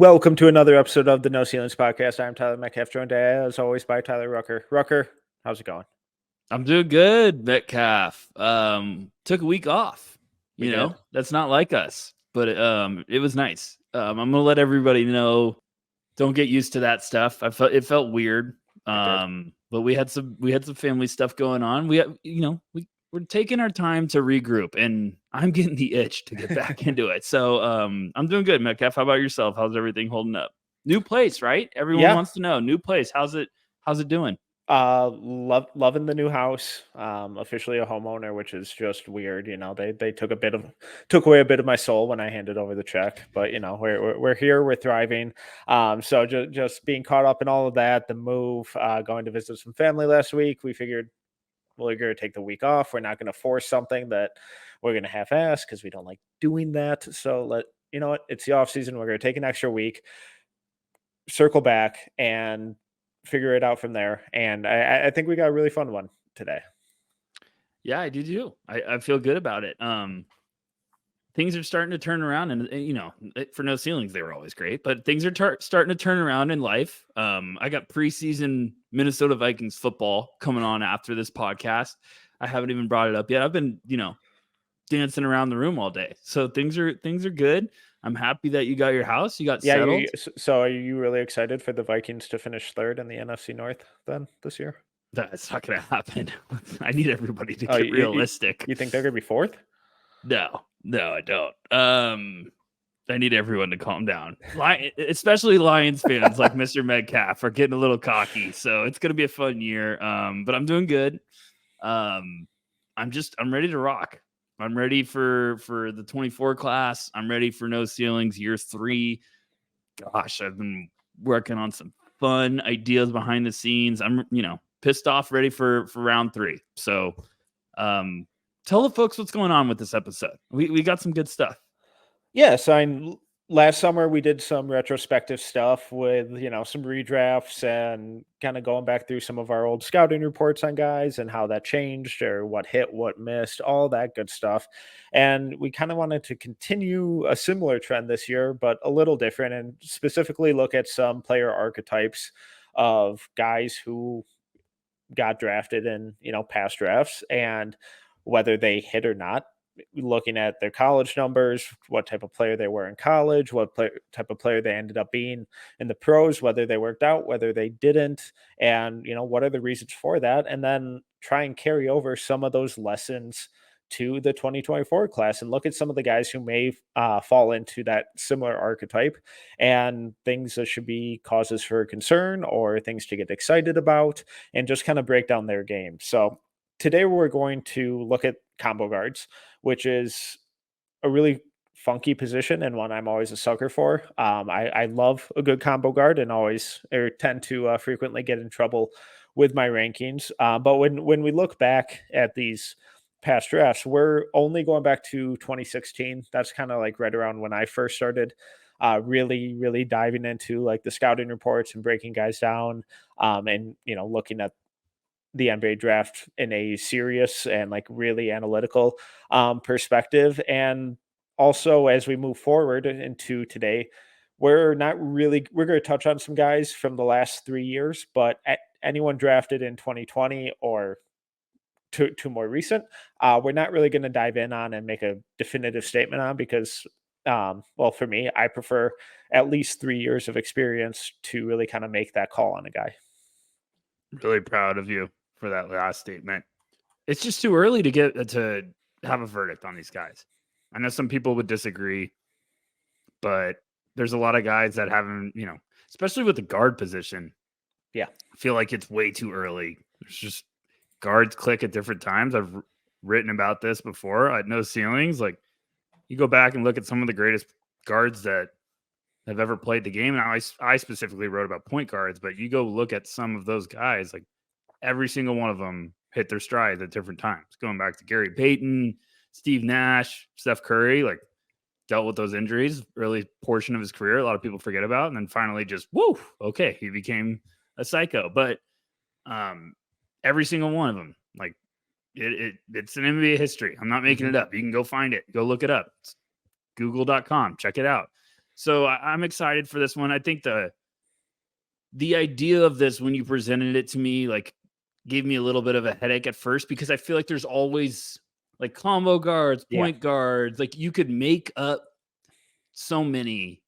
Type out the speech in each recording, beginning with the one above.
Welcome to another episode of the No Ceilings Podcast. I'm Tyler Metcalf, joined as always by Tyler Rucker. Rucker, how's it going? I'm doing good, Metcalf. Took a week off. We did. That's not like us, but it was nice. I'm gonna let everybody know. Don't get used to that stuff. It felt weird. But we had some family stuff going on. We're taking our time to regroup, and I'm getting the itch to get back into it. So I'm doing good, Metcalf. How about yourself? How's everything holding up? New place, right? Everyone wants to know. New place. How's it doing? Loving the new house. Officially a homeowner, which is just weird. They took away a bit of my soul when I handed over the check. But we're here, we're thriving. So just being caught up in all of that, the move, going to visit some family last week. We figured we're going to take the week off. We're not going to force something that we're going to half-ass because we don't like doing that. So it's the off season. We're going to take an extra week, circle back, and figure it out from there. And I think we got a really fun one today. Yeah, I do too. I feel good about it. Things are starting to turn around, and for No Ceilings, they were always great, but things are starting to turn around in life. I got preseason Minnesota Vikings football coming on after this podcast. I haven't even brought it up yet. I've been, dancing around the room all day. So things are good. I'm happy that you got your house. You got settled. So are you really excited for the Vikings to finish third in the NFC North then this year? That's not going to happen. I need everybody to get realistic. You think they're going to be fourth? No, I don't. I need everyone to calm down. Especially Lions fans like Mr. Metcalf are getting a little cocky. So it's going to be a fun year. But I'm doing good. I'm ready to rock. I'm ready for the 24 class. I'm ready for No Ceilings year 3. Gosh, I've been working on some fun ideas behind the scenes. I'm, pissed off, ready for round 3. So, tell the folks what's going on with this episode. We got some good stuff. Yeah, so last summer we did some retrospective stuff with, some redrafts and kind of going back through some of our old scouting reports on guys and how that changed or what hit, what missed, all that good stuff. And we kind of wanted to continue a similar trend this year, but a little different, and specifically look at some player archetypes of guys who got drafted in, past drafts and whether they hit or not. Looking at their college numbers, what type of player they were in college, type of player they ended up being in the pros, whether they worked out, whether they didn't, and what are the reasons for that, and then try and carry over some of those lessons to the 2024 class and look at some of the guys who may fall into that similar archetype and things that should be causes for concern or things to get excited about, and just kind of break down their game. So today we're going to look at combo guards, which is a really funky position and one I'm always a sucker for. I love a good combo guard and tend to frequently get in trouble with my rankings. But when we look back at these past drafts, we're only going back to 2016. That's kind of like right around when I first started really, really diving into like the scouting reports and breaking guys down, and looking at the NBA draft in a serious and like really analytical perspective. And also, as we move forward into today, we're going to touch on some guys from the last 3 years, but anyone drafted in 2020 or to more recent, we're not really going to dive in on and make a definitive statement on because, for me, I prefer at least 3 years of experience to really kind of make that call on a guy. Really proud of you for that last statement. It's just too early to have a verdict on these guys. I know some people would disagree, but there's a lot of guys that haven't, especially with the guard position. Yeah. I feel like it's way too early. There's just guards click at different times. I've written about this before at No Ceilings. Like, you go back and look at some of the greatest guards that have ever played the game. Now, I specifically wrote about point guards, but you go look at some of those guys, like every single one of them hit their stride at different times. Going back to Gary Payton, Steve Nash, Steph Curry, like dealt with those injuries early portion of his career. A lot of people forget about, and then finally just, okay, he became a psycho. But every single one of them, like it's an NBA history. I'm not making it up. You can go find it. Go look it up. It's google.com. Check it out. So I'm excited for this one. I think the idea of this, when you presented it to me, like, gave me a little bit of a headache at first, because I feel like there's always like combo guards, Yeah. point guards. Like, you could make up so many.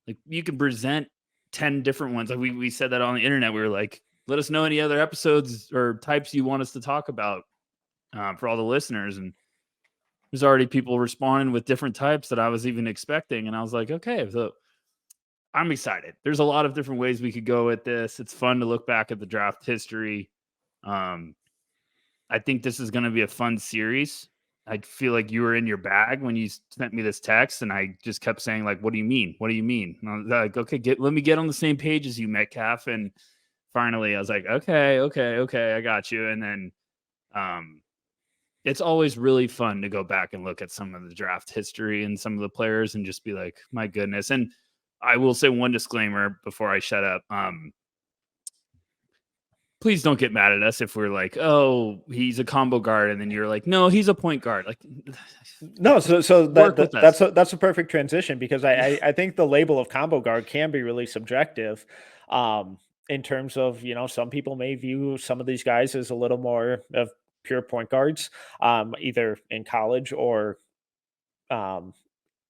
Like, you could present 10 different ones. Like, we said that on the internet. We were like, let us know any other episodes or types you want us to talk about for all the listeners. And there's already people responding with different types that I was even expecting. And I was like, okay, so I'm excited. There's a lot of different ways we could go with this. It's fun to look back at the draft history. I think this is going to be a fun series. I feel like you were in your bag when you sent me this text, and I just kept saying, like, what do you mean? What do you mean? And I was like, okay, let me get on the same page as you, Metcalf. And finally I was like, okay, I got you. And then it's always really fun to go back and look at some of the draft history and some of the players and just be like, my goodness. And I will say one disclaimer before I shut up. Please don't get mad at us if we're like, oh, he's a combo guard, and then you're like, no, he's a point guard. Like, no, so work with us. that's a perfect transition, because I think the label of combo guard can be really subjective, in terms of, some people may view some of these guys as a little more of pure point guards, either in college or um,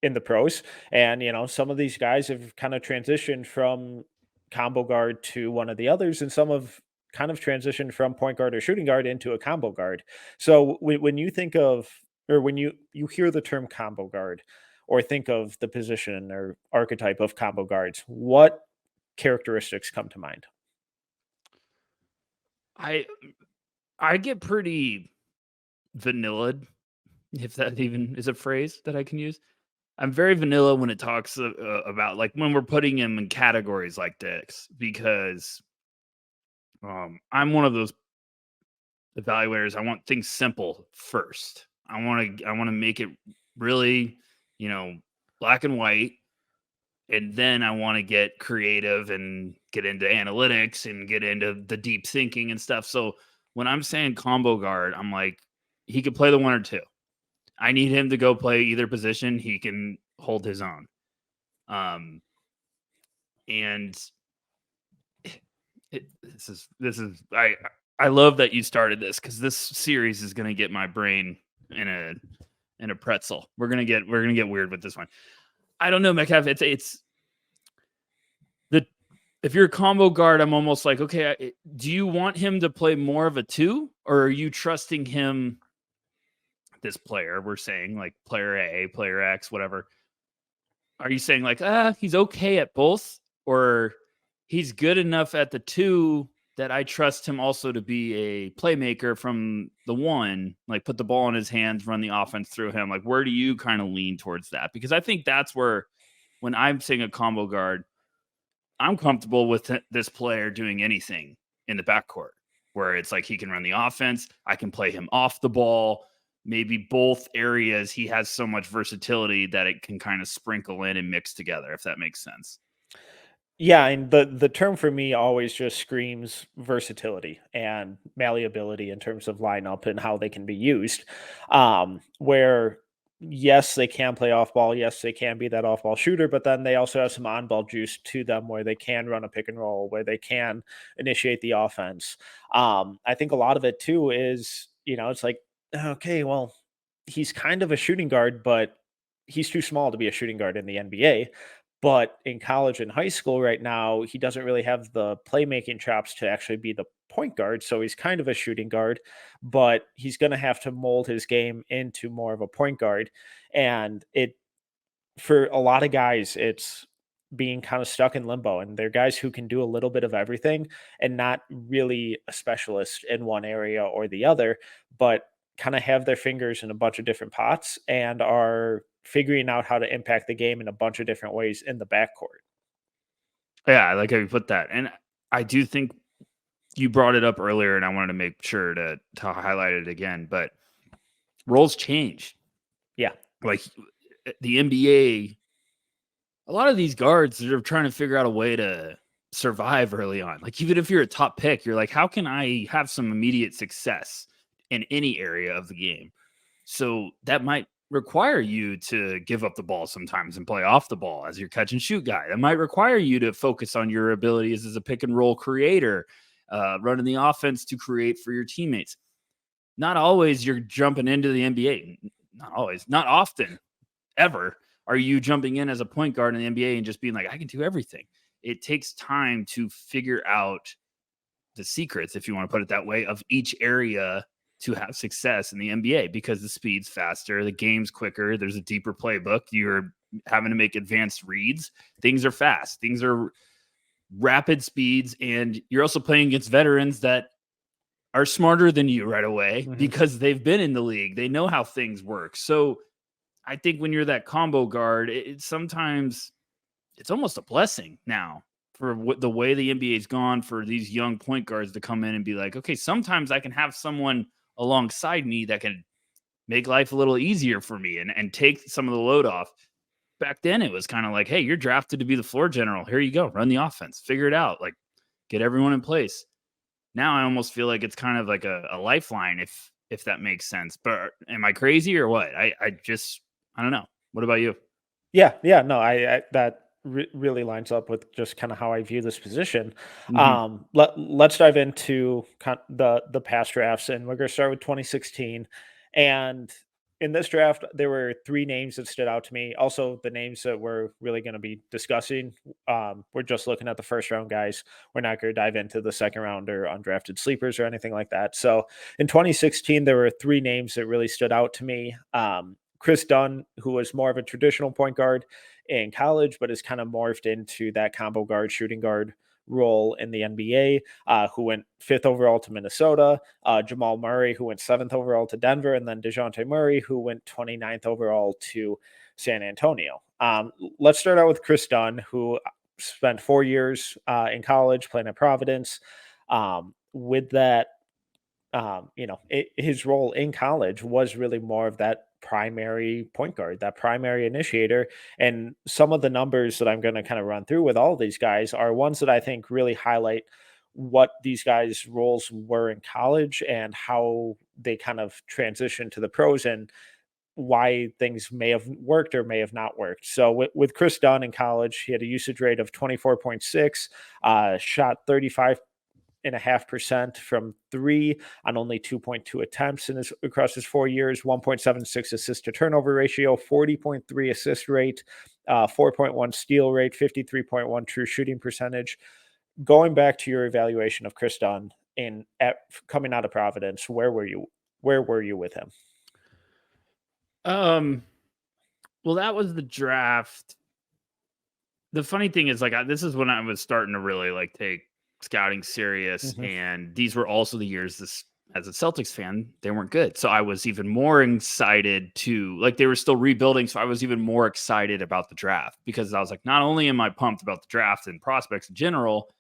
in the pros. And, some of these guys have kind of transitioned from combo guard to one of the others, and some have kind of transitioned from point guard or shooting guard into a combo guard. So when you think of, or when you hear the term combo guard, or think of the position or archetype of combo guards, what characteristics come to mind? I get pretty vanilla, if that even is a phrase that I can use. I'm very vanilla when it talks about, like, when we're putting him in categories like this, because I'm one of those evaluators. I want things simple first. I want to make it really, black and white, and then I want to get creative and get into analytics and get into the deep thinking and stuff. So when I'm saying combo guard, I'm like, he could play the one or two. I need him to go play either position. He can hold his own. And this is I love that you started this, because this series is going to get my brain in a pretzel. We're gonna get weird with this one. I don't know, Metcalf. It's the if you're a combo guard, I'm almost like, okay, do you want him to play more of a two, or are you trusting him? This player, we're saying, like, player A, player X, whatever. Are you saying like, he's okay at both, or he's good enough at the two that I trust him also to be a playmaker from the one, like, put the ball in his hands, run the offense through him? Like, where do you kind of lean towards that? Because I think that's where, when I'm saying a combo guard, I'm comfortable with this player doing anything in the backcourt, where it's like he can run the offense, I can play him off the ball. Maybe both areas, he has so much versatility that it can kind of sprinkle in and mix together, if that makes sense. Yeah, and the term for me always just screams versatility and malleability in terms of lineup and how they can be used. Where yes, they can play off ball, yes, they can be that off ball shooter, but then they also have some on ball juice to them, where they can run a pick and roll, where they can initiate the offense. I think a lot of it too is, it's like, okay, well, he's kind of a shooting guard, but he's too small to be a shooting guard in the NBA. But in college and high school right now, he doesn't really have the playmaking chops to actually be the point guard. So he's kind of a shooting guard, but he's going to have to mold his game into more of a point guard. And for a lot of guys, it's being kind of stuck in limbo. And they're guys who can do a little bit of everything and not really a specialist in one area or the other, but kind of have their fingers in a bunch of different pots and are figuring out how to impact the game in a bunch of different ways in the backcourt. Yeah, I like how you put that. And I do think you brought it up earlier, and I wanted to make sure to highlight it again. But roles change. Yeah. Like, the NBA, a lot of these guards are trying to figure out a way to survive early on. Like, even if you're a top pick, you're like, how can I have some immediate success in any area of the game? So that might require you to give up the ball sometimes and play off the ball as your catch and shoot guy. That might require you to focus on your abilities as a pick and roll creator, running the offense to create for your teammates. Not always you're jumping into the NBA. Not always, not often, ever are you jumping in as a point guard in the NBA and just being like, I can do everything. It takes time to figure out the secrets, if you want to put it that way, of each area to have success in the NBA, because the speed's faster, the game's quicker, there's a deeper playbook, you're having to make advanced reads, things are fast, things are rapid speeds, and you're also playing against veterans that are smarter than you right away because they've been in the league. They know how things work. So I think when you're that combo guard, sometimes it's almost a blessing now for the way the NBA's gone, for these young point guards to come in and be like, okay, sometimes I can have someone alongside me that can make life a little easier for me and take some of the load off. Back then it was kind of like, hey, you're drafted to be the floor general. Here you go. Run the offense, figure it out, like get everyone in place. Now I almost feel like it's kind of like a lifeline, if that makes sense. But am I crazy or what? I don't know. What about you? Yeah, no, I that really lines up with just kind of how I view this position. Let's dive into the past drafts, and we're going to start with 2016. And in this draft, there were three names that stood out to me. Also, the names that we're really going to be discussing. We're just looking at the first round guys. We're not going to dive into the second round or undrafted sleepers or anything like that. So in 2016, there were three names that really stood out to me. Chris Dunn, who was more of a traditional point guard in college, but has kind of morphed into that combo guard, shooting guard role in the NBA, who went 5th overall to Minnesota, Jamal Murray, who went 7th overall to Denver, and then Dejounte Murray, who went 29th overall to San Antonio. Let's start out with Chris Dunn, who spent 4 years in college playing at Providence. With that, his role in college was really more of that primary point guard, that primary initiator. And some of the numbers that I'm going to kind of run through with all of these guys are ones that I think really highlight what these guys' roles were in college and how they kind of transitioned to the pros and why things may have worked or may have not worked. So with Chris Dunn in college, he had a usage rate of 24.6, shot 35.5% from three on only 2.2 attempts across his 4 years, 1.76 assist to turnover ratio, 40.3 assist rate, 4.1 steal rate, 53.1 true shooting percentage. Going back to your evaluation of Chris Dunn coming out of Providence, where were you with him? Well, that was the draft. The funny thing is, like, this is when I was starting to really like take scouting serious, and these were also the years as a Celtics fan, they weren't good. So I was even more excited they were still rebuilding. So I was even more excited about the draft because I was like, not only am I pumped about the draft and prospects in general,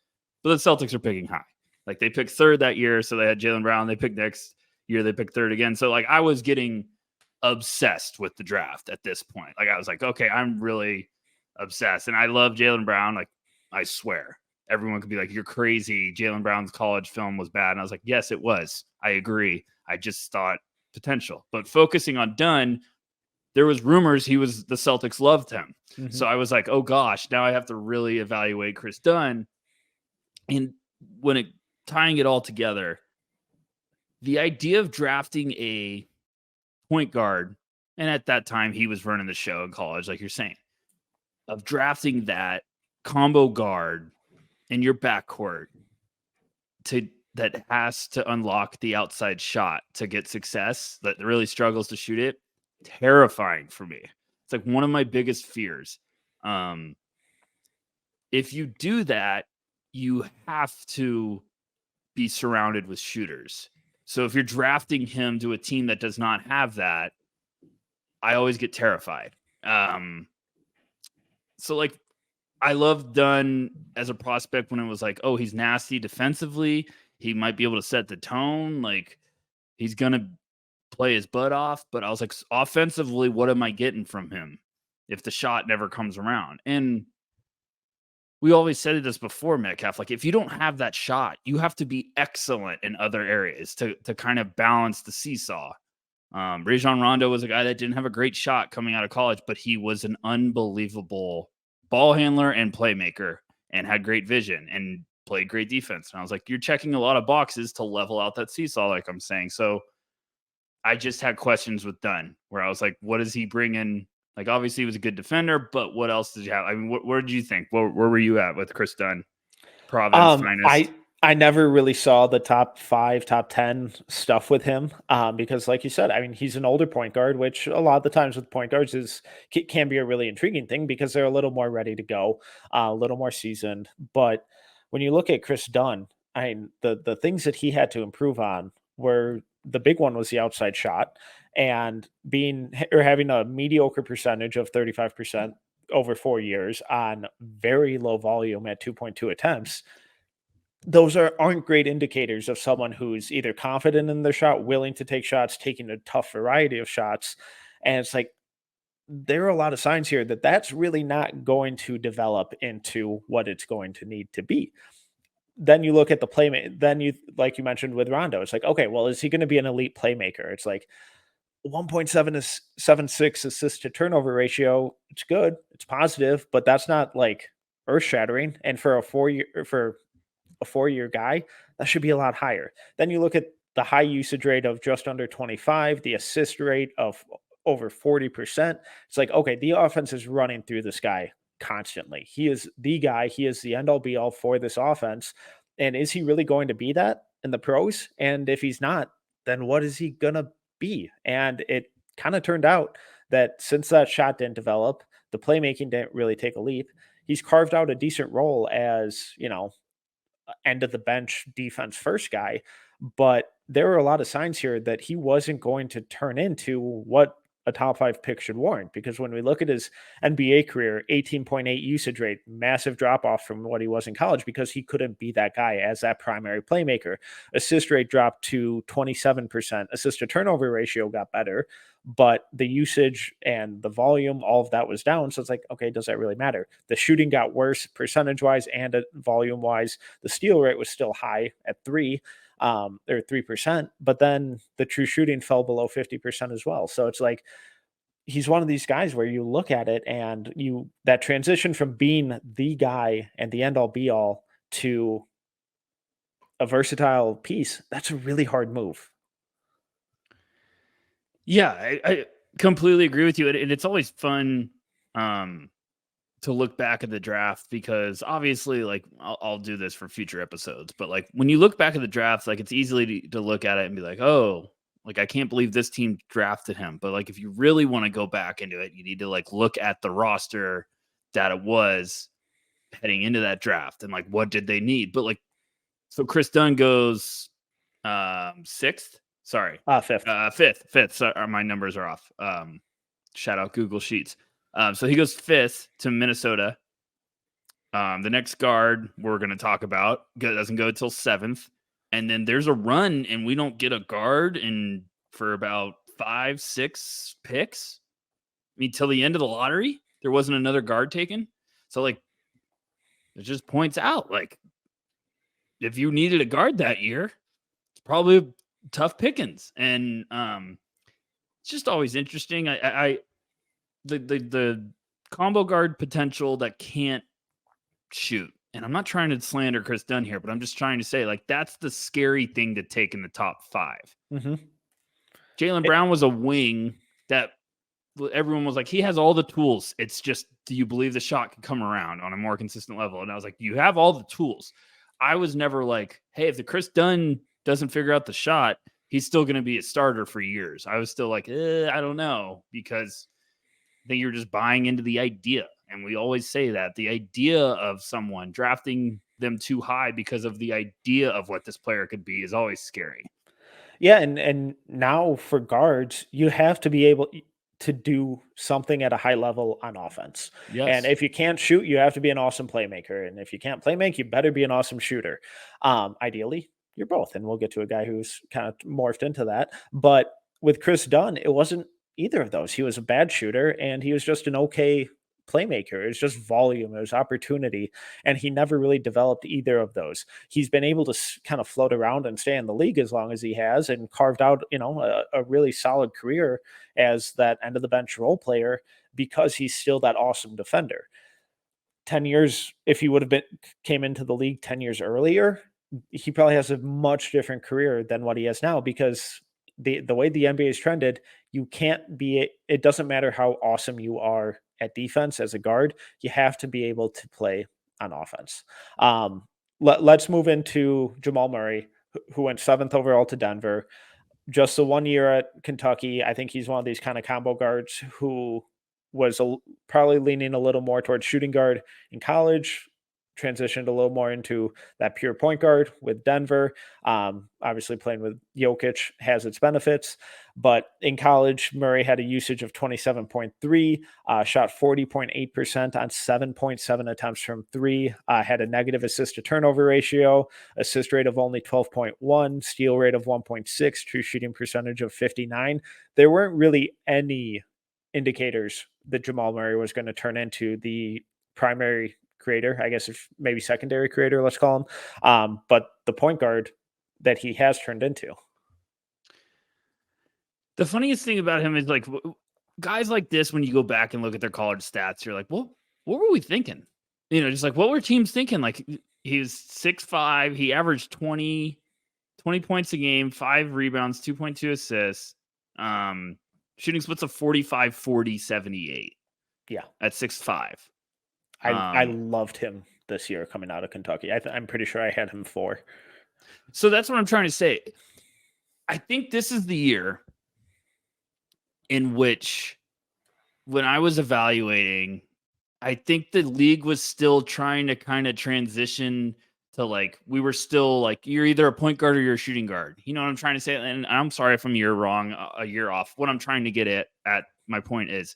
but the Celtics are picking high. Like they picked third that year. So they had Jaylen Brown. They picked next year, they picked third again. So like I was getting obsessed with the draft at this point. Like I was like, okay, I'm really obsessed. And I love Jaylen Brown. Like I swear. Everyone could be like, you're crazy. Jaylen Brown's college film was bad. And I was like, yes, it was. I agree. I just thought potential. But focusing on Dunn, there was rumors the Celtics loved him. So I was like, oh gosh, now I have to really evaluate Chris Dunn. And tying it all together, the idea of drafting a point guard, and at that time he was running the show in college, like you're saying, of drafting that combo guard in your backcourt that has to unlock the outside shot to get success, that really struggles to shoot it, terrifying for me. It's like one of my biggest fears. If you do that, you have to be surrounded with shooters. So if you're drafting him to a team that does not have that, I always get terrified. So like, I loved Dunn as a prospect when it was like, oh, he's nasty defensively. He might be able to set the tone. Like he's going to play his butt off. But I was like, offensively, what am I getting from him if the shot never comes around? And we always said this before, Metcalf, like if you don't have that shot, you have to be excellent in other areas to kind of balance the seesaw. Rajon Rondo was a guy that didn't have a great shot coming out of college, but he was an unbelievable ball handler and playmaker and had great vision and played great defense. And I was like, you're checking a lot of boxes to level out that seesaw, like I'm saying. So I just had questions with Dunn where I was like, what does he bring in? Like, obviously he was a good defender, but what else did you have? I mean, where did you think? Where were you at with Chris Dunn? Providence finest. I never really saw the top 5, top 10 stuff with him because, like you said, I mean, he's an older point guard, which a lot of the times with point guards can be a really intriguing thing because they're a little more ready to go, a little more seasoned. But when you look at Chris Dunn, I mean, the things that he had to improve on were the big one was the outside shot and having a mediocre percentage of 35% over 4 years on very low volume at 2.2 attempts. Those aren't great indicators of someone who's either confident in their shot, willing to take shots, taking a tough variety of shots. And it's like there are a lot of signs here that that's really not going to develop into what it's going to need to be. Then you look at the playmaker. Then you, like you mentioned with Rondo, it's like, okay, well, is he going to be an elite playmaker? It's like 1.76 assist to turnover ratio. It's good, it's positive, but that's not like earth shattering. And for a 4-year guy, that should be a lot higher. Then you look at the high usage rate of just under 25, the assist rate of over 40%. It's like, okay, the offense is running through this guy constantly. He is the guy, he is the end all be all for this offense. And is he really going to be that in the pros? And if he's not, then what is he going to be? And it kind of turned out that since that shot didn't develop, the playmaking didn't really take a leap. He's carved out a decent role as, end of the bench defense first guy, but there were a lot of signs here that he wasn't going to turn into what a top 5 pick should warrant. Because when we look at his NBA career, 18.8 usage rate, massive drop off from what he was in college because he couldn't be that guy as that primary playmaker. Assist rate dropped to 27%. Assist to turnover ratio got better, but the usage and the volume, all of that was down. So it's like, okay, does that really matter? The shooting got worse percentage wise and volume wise. The steal rate was still high at 3%, but then the true shooting fell below 50% as well. So it's like he's one of these guys where you look at it and that transition from being the guy and the end all be all to a versatile piece, that's a really hard move. Yeah, I completely agree with you. And it's always fun to look back at the draft because obviously, like, I'll do this for future episodes, but like when you look back at the draft, like it's easy to look at it and be like, oh, like I can't believe this team drafted him. But like if you really want to go back into it, you need to like look at the roster that it was heading into that draft and like what did they need. But like, so Chris Dunn goes 6th. Sorry. Fifth. Sorry, my numbers are off. Shout out Google Sheets. So he goes 5th to Minnesota. The next guard we're going to talk about doesn't go until 7th. And then there's a run and we don't get a guard for about 5-6 picks. I mean, till the end of the lottery, there wasn't another guard taken. So like, it just points out like, if you needed a guard that year, it's probably tough pickings. And it's just always interesting. The combo guard potential that can't shoot. And I'm not trying to slander Chris Dunn here, but I'm just trying to say like that's the scary thing to take in the top 5. Mm-hmm. Jaylen Brown was a wing that everyone was like, he has all the tools. It's just, do you believe the shot can come around on a more consistent level? And I was like, you have all the tools. I was never like, hey, if the Chris Dunn doesn't figure out the shot, he's still going to be a starter for years. I was still like, I don't know, because I think you're just buying into the idea. And we always say that the idea of someone drafting them too high because of the idea of what this player could be is always scary. Yeah. And now for guards, you have to be able to do something at a high level on offense. Yes. And if you can't shoot, you have to be an awesome playmaker. And if you can't playmake, you better be an awesome shooter. Ideally, you're both. And we'll get to a guy who's kind of morphed into that. But with Chris Dunn, it wasn't either of those. He was a bad shooter and he was just an okay playmaker. It was just volume. It was opportunity. And he never really developed either of those. He's been able to kind of float around and stay in the league as long as he has, and carved out, a really solid career as that end of the bench role player, because he's still that awesome defender. 10 years, if he would have came into the league 10 years earlier, he probably has a much different career than what he has now, because the way the NBA is trended, you can't be it doesn't matter how awesome you are at defense as a guard, you have to be able to play on offense. Let's move into Jamal Murray, who went 7th overall to Denver. Just the 1 year at Kentucky, I think he's one of these kind of combo guards who was probably leaning a little more towards shooting guard in college, transitioned a little more into that pure point guard with Denver. Obviously, playing with Jokic has its benefits, but in college, Murray had a usage of 27.3, shot 40.8% on 7.7 attempts from three, had a negative assist to turnover ratio, assist rate of only 12.1, steal rate of 1.6, true shooting percentage of 59. There weren't really any indicators that Jamal Murray was going to turn into the primary creator, I guess, if maybe secondary creator, let's call him. But the point guard that he has turned into. The funniest thing about him is, like, guys like this, when you go back and look at their college stats, you're like, well, what were we thinking? Just like, what were teams thinking? Like, he was 6'5", he averaged 20 points a game, 5 rebounds, 2.2 assists, shooting splits of 45, 40, 78. Yeah. At 6'5". I loved him this year coming out of Kentucky. I'm pretty sure I had him 4. So that's what I'm trying to say. I think this is the year in which, when I was evaluating, I think the league was still trying to kind of transition to, like, we were still like, you're either a point guard or you're a shooting guard. You know what I'm trying to say? And I'm sorry if I'm a year off. What I'm trying to get at my point is,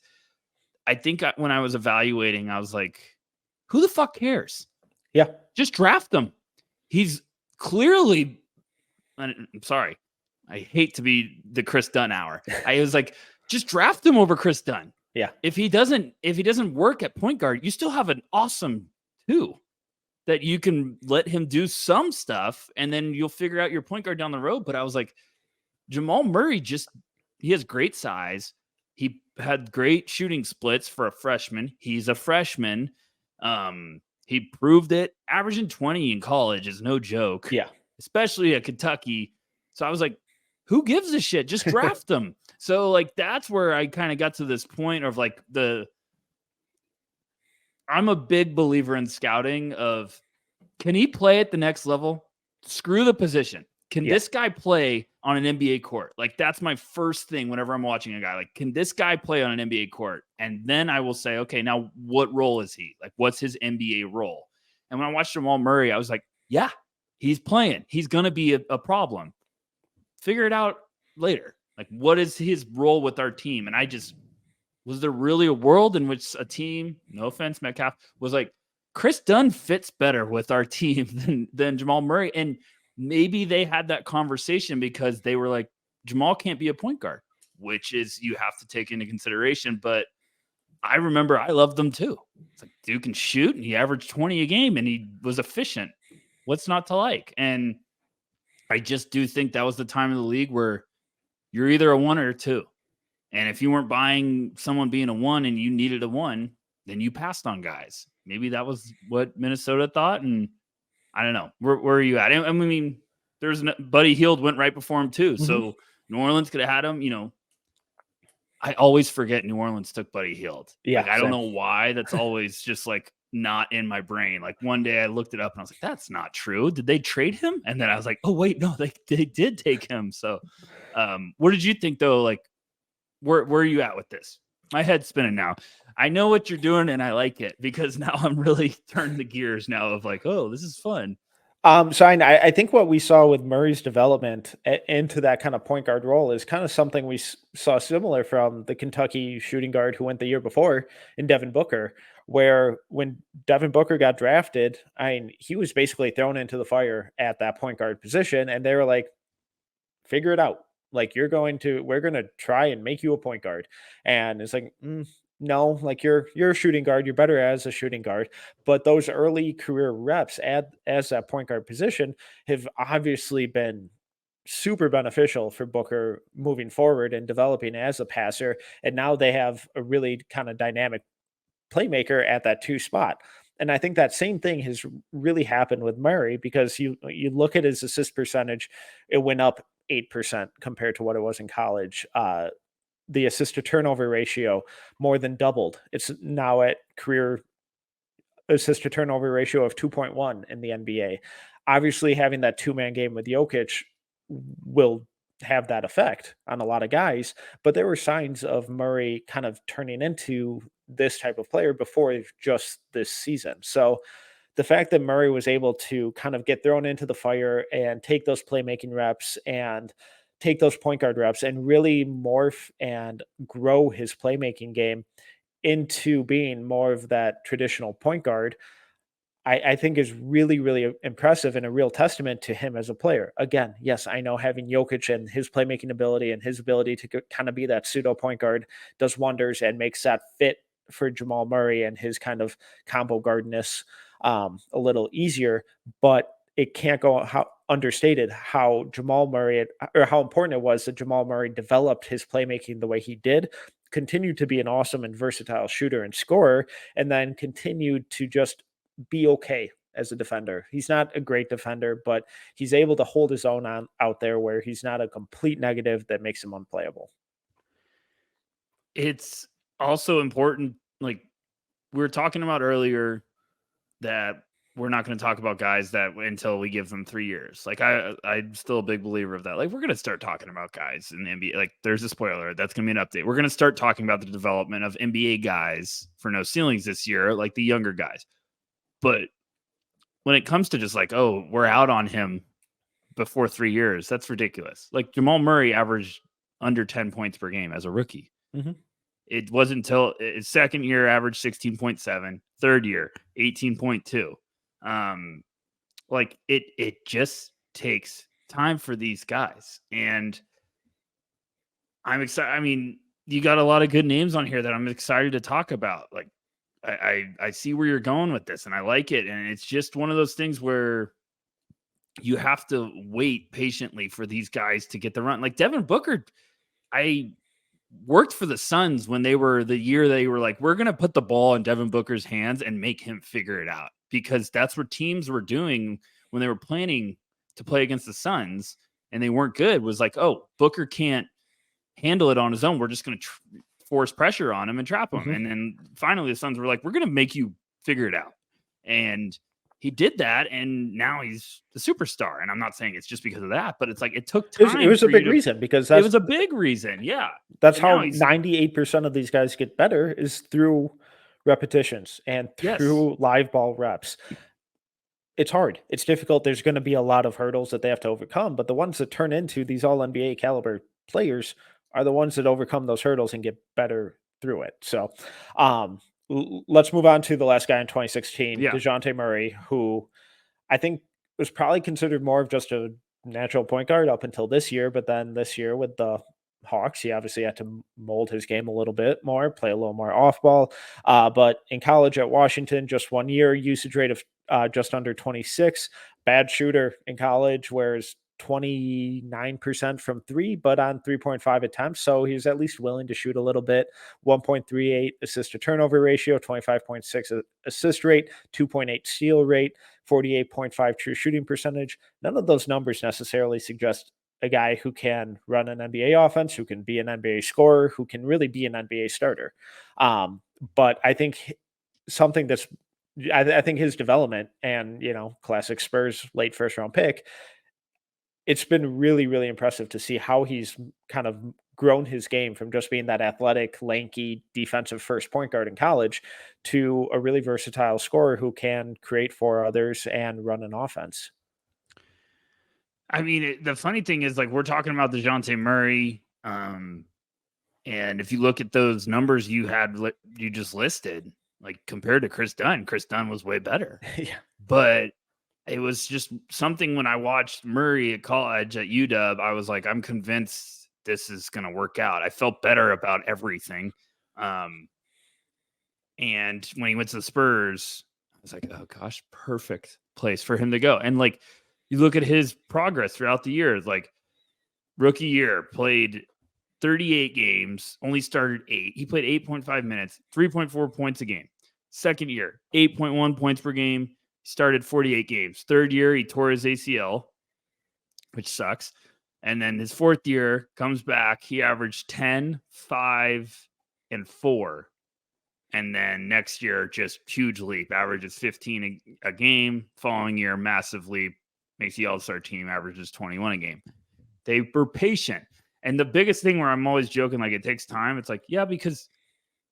I think when I was evaluating, I was like, who the fuck cares? Yeah. Just draft him. He's clearly, I'm sorry, I hate to be the Chris Dunn hour. I was like, just draft him over Chris Dunn. Yeah. If he doesn't work at point guard, you still have an awesome 2 that you can let him do some stuff, and then you'll figure out your point guard down the road. But I was like, Jamal Murray, he has great size. He had great shooting splits for a freshman. He's a freshman. He proved it. Averaging 20 in college is no joke. Yeah. Especially at Kentucky. So I was like, who gives a shit? Just draft them. So, like, that's where I kind of got to this point of, like, I'm a big believer in scouting of, can he play at the next level? Screw the position. Can this guy play on an NBA court? Like, that's my first thing whenever I'm watching a guy. Like, can this guy play on an NBA court? And then I will say, okay, now what role is he? Like, what's his NBA role? And when I watched Jamal Murray, I was like, yeah, he's playing. He's going to be a problem. Figure it out later. Like, what is his role with our team? And was there really a world in which a team, no offense, Metcalf, was like, Chris Dunn fits better with our team than Jamal Murray? And maybe they had that conversation because they were like, Jamal can't be a point guard, which is, you have to take into consideration. But I remember I loved them too. It's like, dude can shoot, and he averaged 20 a game, and he was efficient. What's not to like? And I just do think that was the time of the league where you're either a 1 or a 2. And if you weren't buying someone being a 1 and you needed a 1, then you passed on guys. Maybe that was what Minnesota thought. And I don't know. Where are you at? I mean, Buddy Hield went right before him too. Mm-hmm. So New Orleans could have had him. I always forget New Orleans took Buddy Hield. Yeah. Like, I don't know why. That's always just, like, not in my brain. Like, one day I looked it up and I was like, that's not true. Did they trade him? And then I was like, oh wait, no, they did take him. So what did you think though? Like, where are you at with this? My head's spinning now. I know what you're doing and I like it, because now I'm really turning the gears now of like, oh, this is fun. So I think what we saw with Murray's development into that kind of point guard role is kind of something we saw similar from the Kentucky shooting guard who went the year before in Devin Booker, where when Devin Booker got drafted, he was basically thrown into the fire at that point guard position, and they were like, figure it out. Like, we're going to try and make you a point guard. And it's like, No, like you're a shooting guard, you're better as a shooting guard, but those early career reps at as that point guard position have obviously been super beneficial for Booker moving forward and developing as a passer. And now they have a really kind of dynamic playmaker at that 2 spot. And I think that same thing has really happened with Murray because you look at his assist percentage, it went up 8% compared to what it was in college. The assist to turnover ratio more than doubled. It's now at career assist to turnover ratio of 2.1 in the NBA. Obviously, having that two-man game with Jokic will have that effect on a lot of guys, but there were signs of Murray kind of turning into this type of player before just this season. So the fact that Murray was able to kind of get thrown into the fire and take those playmaking reps and take those point guard reps and really morph and grow his playmaking game into being more of that traditional point guard, I think is really, really impressive and a real testament to him as a player. Again, yes, I know having Jokic and his playmaking ability and his ability to kind of be that pseudo point guard does wonders and makes that fit for Jamal Murray and his kind of combo guardness a little easier. But it can't go how understated how Jamal Murray or how important it was that Jamal Murray developed his playmaking the way he did, continued to be an awesome and versatile shooter and scorer, and then continued to just be okay as a defender. He's not a great defender, but he's able to hold his own on out there where he's not a complete negative that makes him unplayable. It's also important, like we were talking about earlier, that we're not going to talk about guys that until we give them 3 years. Like I'm still a big believer of that. Like we're going to start talking about guys in the NBA. Like there's a spoiler. That's going to be an update. We're going to start talking about the development of NBA guys for no ceilings this year, like the younger guys. But when it comes to just like, oh, we're out on him before 3 years, that's ridiculous. Like Jamal Murray averaged under 10 points per game as a rookie. Mm-hmm. It wasn't until his second year averaged 16.7, third year 18.2. Like it just takes time for these guys, and I'm excited. I mean, you got a lot of good names on here that I'm excited to talk about. Like I see where you're going with this, and I like it. And it's just one of those things where you have to wait patiently for these guys to get the run. Like Devin Booker, I worked for the Suns when they were the year they were like, we're going to put the ball in Devin Booker's hands and make him figure it out, because that's what teams were doing when they were planning to play against the Suns and they weren't good, was like, oh, Booker can't handle it on his own. We're just going to force pressure on him and trap him. Mm-hmm. And then finally the Suns were like, we're going to make you figure it out. And he did that, and now he's the superstar. And I'm not saying it's just because of that, but it's like it took time. It was a big reason because it was a big reason. Yeah. That's how 98% of these guys get better is through repetitions and through live ball reps. It's hard. It's difficult. There's going to be a lot of hurdles that they have to overcome, but the ones that turn into these all NBA caliber players are the ones that overcome those hurdles and get better through it. So, let's move on to the last guy in 2016, Dejounte Murray, who I think was probably considered more of just a natural point guard up until this year. But then this year with the Hawks, he obviously had to mold his game a little bit more, play a little more off ball. But in college at Washington, just 1 year, usage rate of just under 26, bad shooter in college, whereas 29% from three, but on 3.5 attempts. So he's at least willing to shoot a little bit. 1.38 assist to turnover ratio, 25.6 assist rate, 2.8 steal rate, 48.5 true shooting percentage. None of those numbers necessarily suggest a guy who can run an NBA offense, who can be an NBA scorer, who can really be an NBA starter. But I think something that's, I think his development and, classic Spurs late first round pick, it's been really, really impressive to see how he's kind of grown his game from just being that athletic, lanky, defensive first point guard in college to a really versatile scorer who can create for others and run an offense. I mean, the funny thing is, like, we're talking about Dejounte Murray, and if you look at those numbers you just listed, like compared to Chris Dunn was way better. Yeah. But it was just something when I watched Murray at college at UW, I was like, I'm convinced this is going to work out. I felt better about everything. And when he went to the Spurs, I was like, oh gosh, perfect place for him to go. And like, you look at his progress throughout the years, like rookie year, played 38 games, only started 8. He played 8.5 minutes, 3.4 points a game. Second year, 8.1 points per game, started 48 games. Third year, he tore his ACL, which sucks. And then his fourth year comes back, he averaged 10, 5, and 4. And then next year, just huge leap, averages 15 a game. Following year, massive leap, makes the All-Star team, averages 21 a game. They were patient. And the biggest thing where I'm always joking, like it takes time, it's like, yeah, because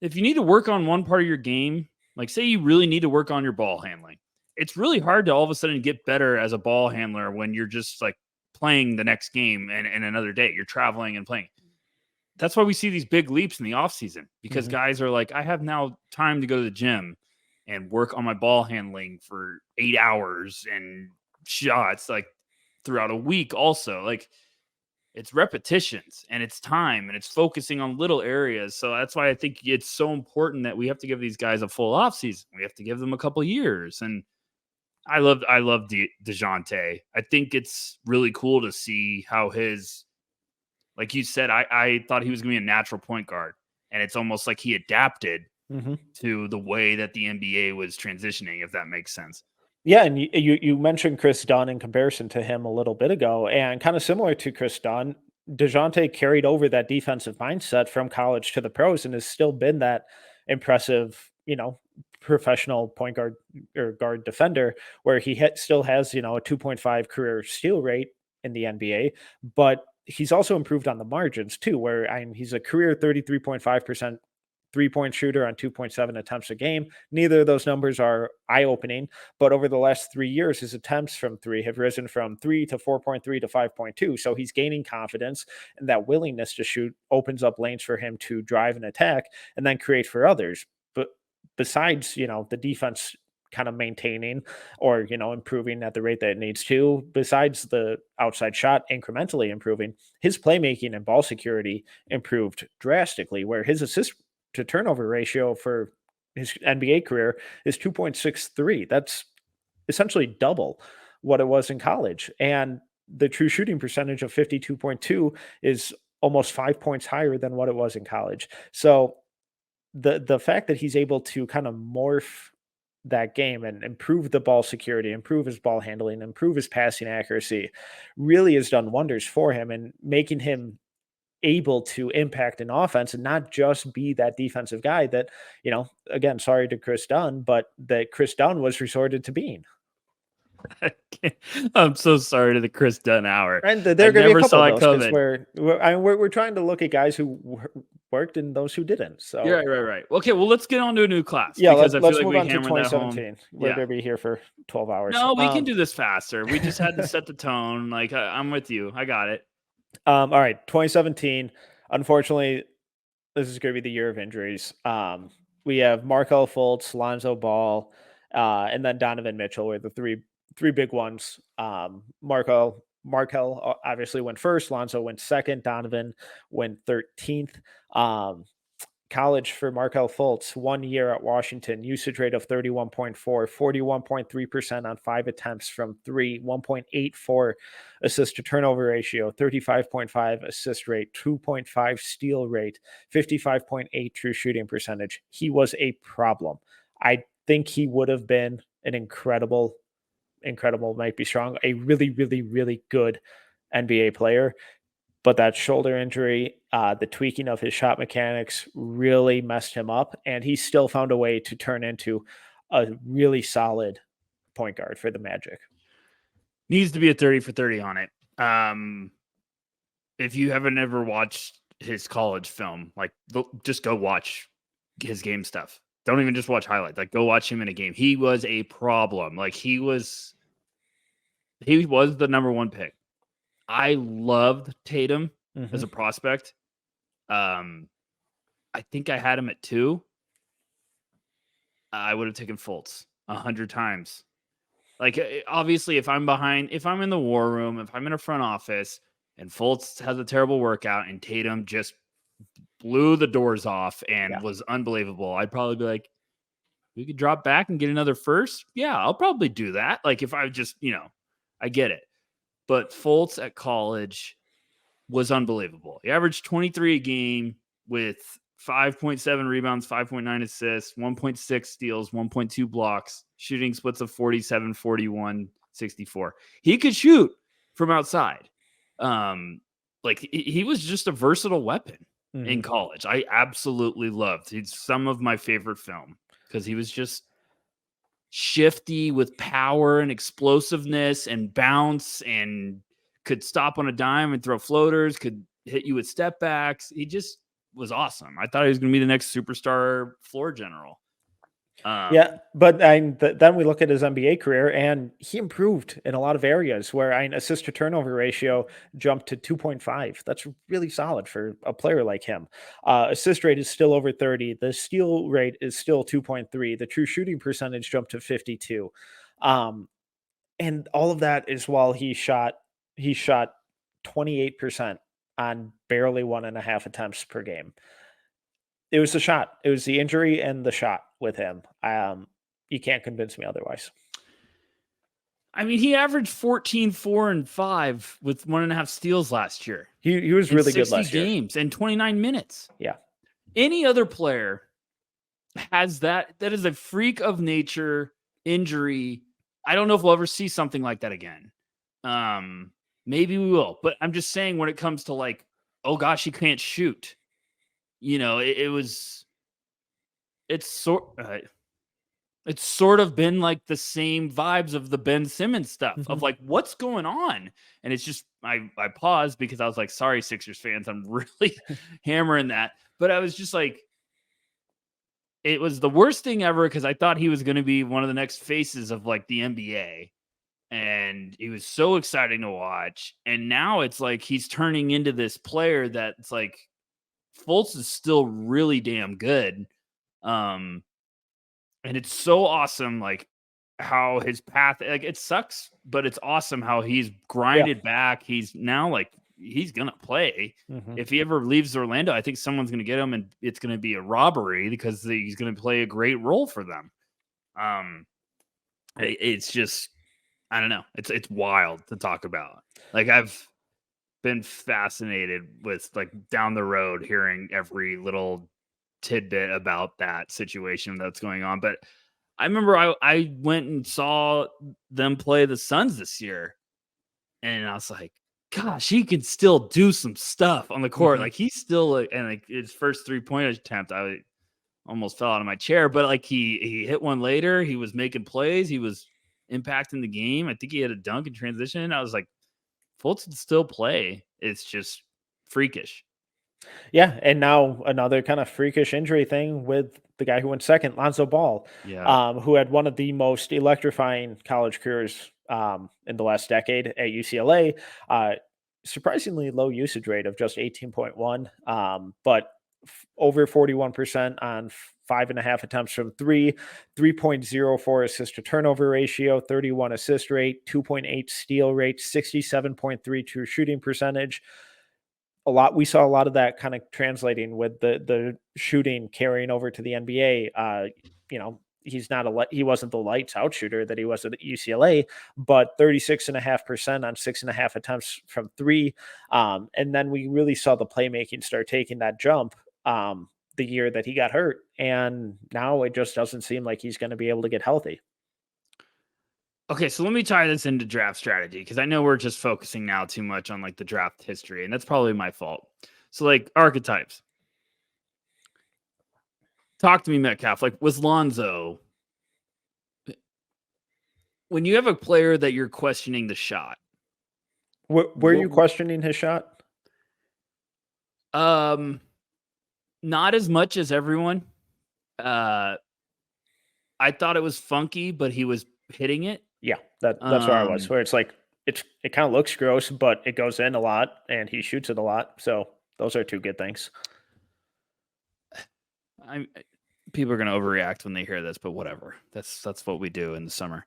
if you need to work on one part of your game, like say you really need to work on your ball handling, it's really hard to all of a sudden get better as a ball handler when you're just like playing the next game and another day. You're traveling and playing. That's why we see these big leaps in the offseason, because guys are like, I have now time to go to the gym and work on my ball handling for 8 hours and shots like throughout a week also. Like it's repetitions and it's time and it's focusing on little areas. So that's why I think it's so important that we have to give these guys a full offseason. We have to give them a couple years. And I love Dejounte. I think it's really cool to see how his, like you said, I thought he was going to be a natural point guard. And it's almost like he adapted to the way that the NBA was transitioning, if that makes sense. Yeah, and you mentioned Chris Dunn in comparison to him a little bit ago, and kind of similar to Chris Dunn, DeJounte carried over that defensive mindset from college to the pros and has still been that impressive, professional point guard or guard defender where he still has, a 2.5 career steal rate in the NBA, but he's also improved on the margins too, where he's a career 33.5% 3-point shooter on 2.7 attempts a game. Neither of those numbers are eye-opening, but over the last 3 years, his attempts from three have risen from 3 to 4.3 to 5.2. So he's gaining confidence, and that willingness to shoot opens up lanes for him to drive and attack and then create for others. But besides, the defense kind of maintaining or, improving at the rate that it needs to, besides the outside shot incrementally improving, his playmaking and ball security improved drastically, where his assist to turnover ratio for his NBA career is 2.63. That's essentially double what it was in college. And the true shooting percentage of 52.2 is almost 5 points higher than what it was in college. So the fact that he's able to kind of morph that game and improve the ball security, improve his ball handling, improve his passing accuracy really has done wonders for him and making him able to impact an offense and not just be that defensive guy that, again, sorry to Chris Dunn, but that Chris Dunn was resorted to being. I'm so sorry to the Chris Dunn hour. And there are going to be a couple of those because we're trying to look at guys who worked and those who didn't. So right. Okay, well, let's get on to a new class. Yeah, because let's move on to 2017. We're going to be here for 12 hours. No, we can do this faster. We just had to set the tone. Like I'm with you. I got it. All right, 2017. Unfortunately, this is going to be the year of injuries. We have Markelle Fultz, Lonzo Ball, and then Donovan Mitchell were the three big ones. Markelle obviously went first. Lonzo went second. Donovan went 13th. College for Markelle Fultz, 1 year at Washington, usage rate of 31.4, 41.3% on 5 attempts from 3, 1.84 assist to turnover ratio, 35.5 assist rate, 2.5 steal rate, 55.8 true shooting percentage. He was a problem. I think he would have been an incredible might be strong, a really, really, really good NBA player. But that shoulder injury, the tweaking of his shot mechanics really messed him up, and he still found a way to turn into a really solid point guard for the Magic. Needs to be a 30 for 30 on it. If you haven't ever watched his college film, like just go watch his game stuff. Don't even just watch highlights. Like go watch him in a game. He was a problem. Like he was the number 1 pick. I loved Tatum as a prospect. I think I had him at 2. I would have taken Fultz 100 times. Like, obviously, if I'm in the war room, if I'm in a front office and Fultz has a terrible workout and Tatum just blew the doors off and was unbelievable, I'd probably be like, we could drop back and get another first. Yeah, I'll probably do that. Like if I just, I get it. But Fultz at college was unbelievable. He averaged 23 a game with 5.7 rebounds, 5.9 assists, 1.6 steals, 1.2 blocks, shooting splits of 47, 41, 64. He could shoot from outside. He was just a versatile weapon in college. I absolutely loved. It's some of my favorite film because he was just shifty with power and explosiveness and bounce and could stop on a dime and throw floaters, could hit you with step backs. He just was awesome. I thought he was going to be the next superstar floor general. But then we look at his NBA career, and he improved in a lot of areas where assist to turnover ratio jumped to 2.5. That's really solid for a player like him. Assist rate is still over 30. The steal rate is still 2.3. The true shooting percentage jumped to 52. And all of that is while he shot 28% on barely 1.5 attempts per game. It was the shot. It was the injury and the shot with him. You can't convince me otherwise. I mean, he averaged 14, 4, and 5 with 1.5 steals last year. He was really good last year. 60 games and 29 minutes. Yeah. Any other player has that. That is a freak of nature injury. I don't know if we'll ever see something like that again. Maybe we will. But I'm just saying when it comes to like, oh gosh, he can't shoot. It's sort of been like the same vibes of the Ben Simmons stuff of like, what's going on? And it's just, I paused because I was like, sorry, Sixers fans, I'm really hammering that. But I was just like, it was the worst thing ever because I thought he was going to be one of the next faces of like the NBA. And he was so exciting to watch. And now it's like he's turning into this player that's like, Fultz is still really damn good. And it's so awesome, like how his path, like it sucks, but it's awesome how he's grinded back. He's now like, he's going to play. If he ever leaves Orlando, I think someone's going to get him and it's going to be a robbery because he's going to play a great role for them. It's just, I don't know. It's wild to talk about. Like I've been fascinated with like down the road hearing every little tidbit about that situation that's going on. But I remember I went and saw them play the Suns this year and I was like, gosh, he can still do some stuff on the court. Like he's still and like his first 3-point attempt, I almost fell out of my chair, but like he hit one later. He was making plays. He was impacting the game. I think he had a dunk in transition. I was like, Fultz can still play. It's just freakish. Yeah, and now another kind of freakish injury thing with the guy who went second, Lonzo Ball, who had one of the most electrifying college careers in the last decade at UCLA. Surprisingly low usage rate of just 18.1, but over 41% on 5.5 attempts from 3.04 assist to turnover ratio, 31 assist rate, 2.8 steal rate, 67.3 true shooting percentage. We saw a lot of that kind of translating with the shooting carrying over to the NBA. He wasn't the lights out shooter that he was at UCLA, but 36.5% on 6.5 attempts from 3. And then we really saw the playmaking start taking that jump the year that he got hurt. And now it just doesn't seem like he's going to be able to get healthy. Okay, so let me tie this into draft strategy because I know we're just focusing now too much on like the draft history, and that's probably my fault. So like archetypes. Talk to me, Metcalf. Like was Lonzo, when you have a player that you're questioning the shot. Were you questioning his shot? Not as much as everyone. I thought it was funky, but he was hitting it. Yeah, that's where I was. Where it's like it kind of looks gross, but it goes in a lot, and he shoots it a lot. So those are two good things. People are going to overreact when they hear this, but whatever. That's what we do in the summer.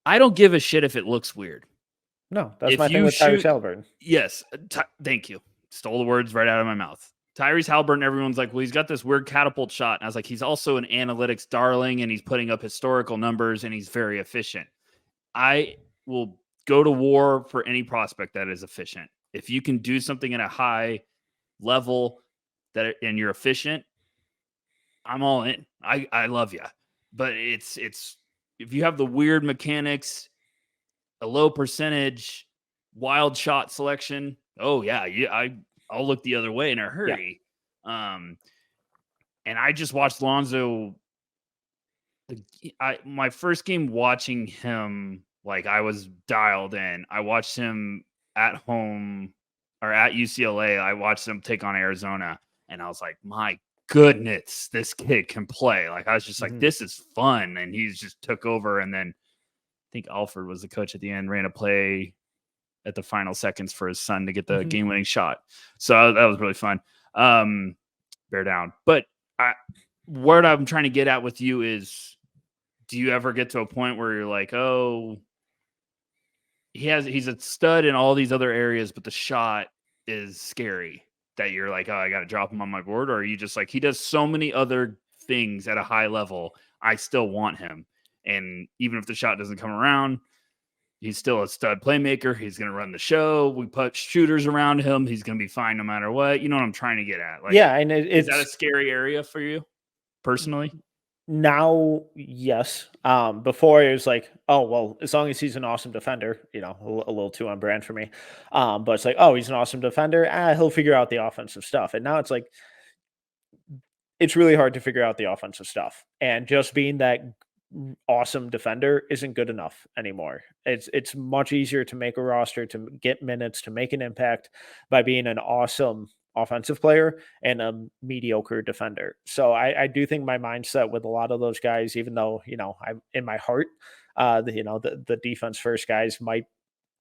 I don't give a shit if it looks weird. No, that's my thing with Tyrese Haliburton. Yes, thank you. Stole the words right out of my mouth. Tyrese Halliburton, everyone's like, well, he's got this weird catapult shot. And I was like, he's also an analytics darling, and he's putting up historical numbers, and he's very efficient. I will go to war for any prospect that is efficient. If you can do something at a high level and you're efficient, I'm all in. I love you. But it's if you have the weird mechanics, a low percentage, wild shot selection, oh yeah, I'll look the other way in a hurry. Yeah. And I just watched Lonzo. My first game watching him, like I was dialed in. I watched him at home or at UCLA. I watched him take on Arizona, and I was like, my goodness, this kid can play. Like I was just like, this is fun, and he's just took over. And then I think Alfred was the coach at the end, ran a play at the final seconds for his son to get the game-winning shot. So that was really fun. Bear down. But what I'm trying to get at with you is, do you ever get to a point where you're like, oh, he's a stud in all these other areas, but the shot is scary, that you're like, oh, I got to drop him on my board? Or are you just like, he does so many other things at a high level, I still want him. And even if the shot doesn't come around, he's still a stud playmaker. He's going to run the show. We put shooters around him. He's going to be fine no matter what. You know what I'm trying to get at? Like, yeah. And is that a scary area for you personally? Now, yes. Before it was like, oh, well, as long as he's an awesome defender, you know, a little too on brand for me. But it's like, oh, he's an awesome defender. He'll figure out the offensive stuff. And now it's like, it's really hard to figure out the offensive stuff. And just being that awesome defender isn't good enough anymore. It's much easier to make a roster, to get minutes, to make an impact by being an awesome offensive player and a mediocre defender. So I do think my mindset with a lot of those guys, even though, you know, I'm in my heart, the defense first guys might,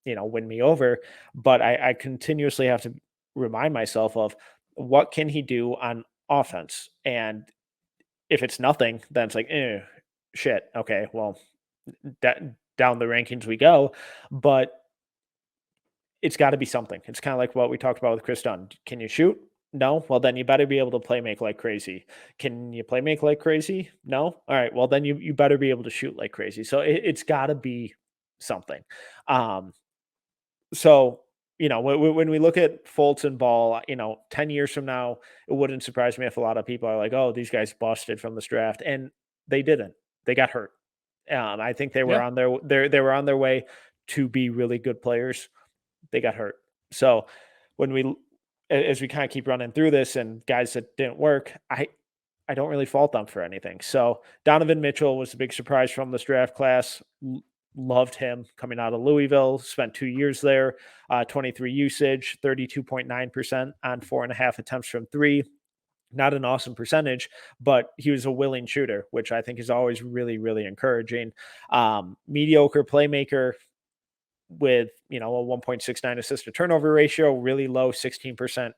you know, win me over, but I continuously have to remind myself of what can he do on offense. And if it's nothing, then it's like, shit. Okay. Well, down the rankings we go, but it's got to be something. It's kind of like what we talked about with Chris Dunn. Can you shoot? No. Well, then you better be able to play make like crazy. Can you play make like crazy? No. All right. Well, then you better be able to shoot like crazy. So it's got to be something. So, you know, when we look at Fultz and Ball, you know, 10 years from now, it wouldn't surprise me if a lot of people are like, oh, these guys busted from this draft. And they didn't. They got hurt. I think they were on they were on their way to be really good players. They got hurt. So as we kind of keep running through this and guys that didn't work, I don't really fault them for anything. So Donovan Mitchell was a big surprise from this draft class. Loved him coming out of Louisville, spent 2 years there, 23 usage, 32.9% on 4.5 attempts from three. Not an awesome percentage, but he was a willing shooter, which I think is always really, really encouraging. Mediocre playmaker with, you know, a 1.69 assist to turnover ratio, really low 16%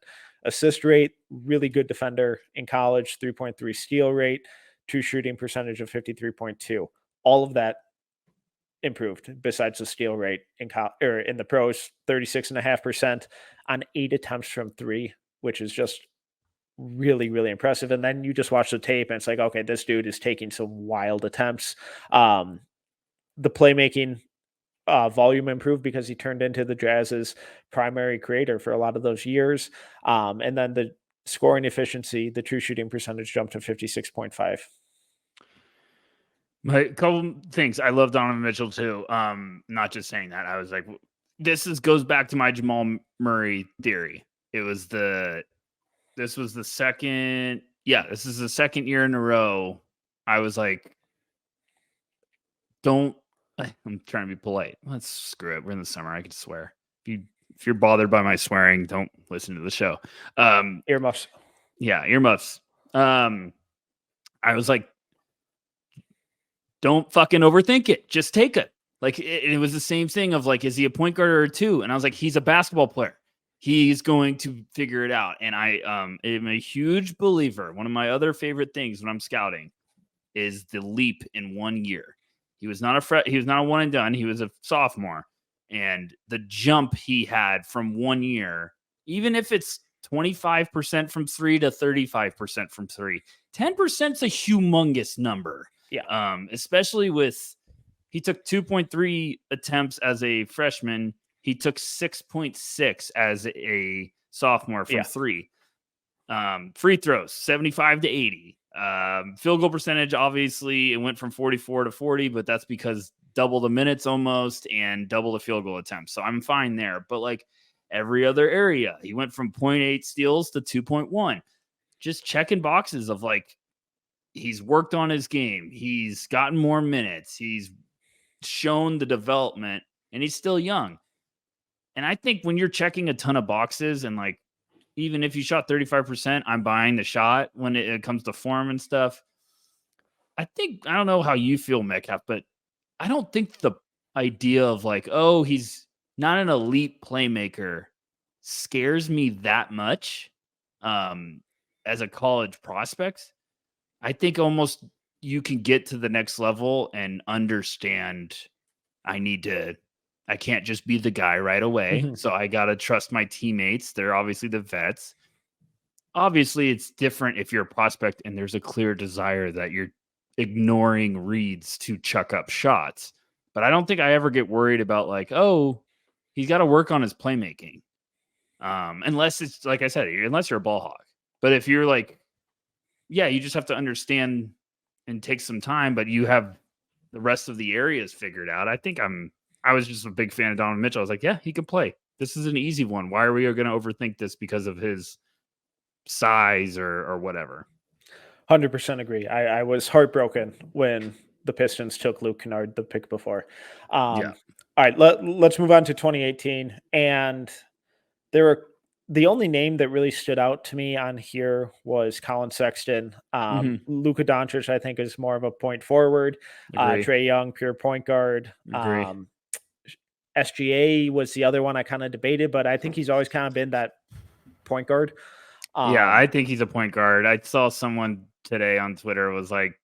assist rate, really good defender in college, 3.3 steal rate, true shooting percentage of 53.2. All of that improved besides the steal rate in the pros, 36.5% on 8 attempts from three, which is just really, really impressive. And then you just watch the tape and it's like, okay, this dude is taking some wild attempts. The playmaking volume improved because he turned into the Jazz's primary creator for a lot of those years. And then the scoring efficiency, the true shooting percentage jumped to 56.5. My couple things. I love Donovan Mitchell too. Not just saying that. I was like, goes back to my Jamal Murray theory. This was the second. Yeah, this is the second year in a row. I was like, I'm trying to be polite. Let's screw it. We're in the summer. I can swear. If you're bothered by my swearing, don't listen to the show. Earmuffs. Yeah, earmuffs. I was like, don't fucking overthink it. Just take it. Like it was the same thing of like, is he a point guard or a two? And I was like, he's a basketball player. He's going to figure it out. And I am a huge believer. One of my other favorite things when I'm scouting is the leap in 1 year. He was not a one and done. He was a sophomore. And the jump he had from 1 year, even if it's 25% from three to 35% from three. 10% is a humongous number. Yeah. Especially with he took 2.3 attempts as a freshman. He took 6.6 as a sophomore from three. Free throws, 75 to 80. Field goal percentage, obviously, it went from 44 to 40, but that's because double the minutes almost and double the field goal attempts. So I'm fine there. But like every other area, he went from 0.8 steals to 2.1. Just checking boxes of like, he's worked on his game. He's gotten more minutes. He's shown the development, and he's still young. And I think when you're checking a ton of boxes and like, even if you shot 35%, I'm buying the shot when it comes to form and stuff. I don't know how you feel, Metcalf, but I don't think the idea of like, oh, he's not an elite playmaker scares me that much as a college prospect. I think almost you can get to the next level and understand I can't just be the guy right away. Mm-hmm. So I got to trust my teammates. They're obviously the vets. Obviously, it's different if you're a prospect and there's a clear desire that you're ignoring reads to chuck up shots. But I don't think I ever get worried about like, oh, he's got to work on his playmaking. Unless it's like I said, unless you're a ball hawk. But if you're like, yeah, you just have to understand and take some time, but you have the rest of the areas figured out. I was just a big fan of Donovan Mitchell. I was like, yeah, he can play. This is an easy one. Why are we going to overthink this because of his size or whatever? 100% agree. I was heartbroken when the Pistons took Luke Kennard the pick before. Yeah. All right, let's move on to 2018. And the only name that really stood out to me on here was Colin Sexton. Luka Doncic, I think, is more of a point forward. Trae Young, pure point guard. SGA was the other one I kind of debated, but I think he's always kind of been that point guard. Yeah, I think he's a point guard. I saw someone today on Twitter was like,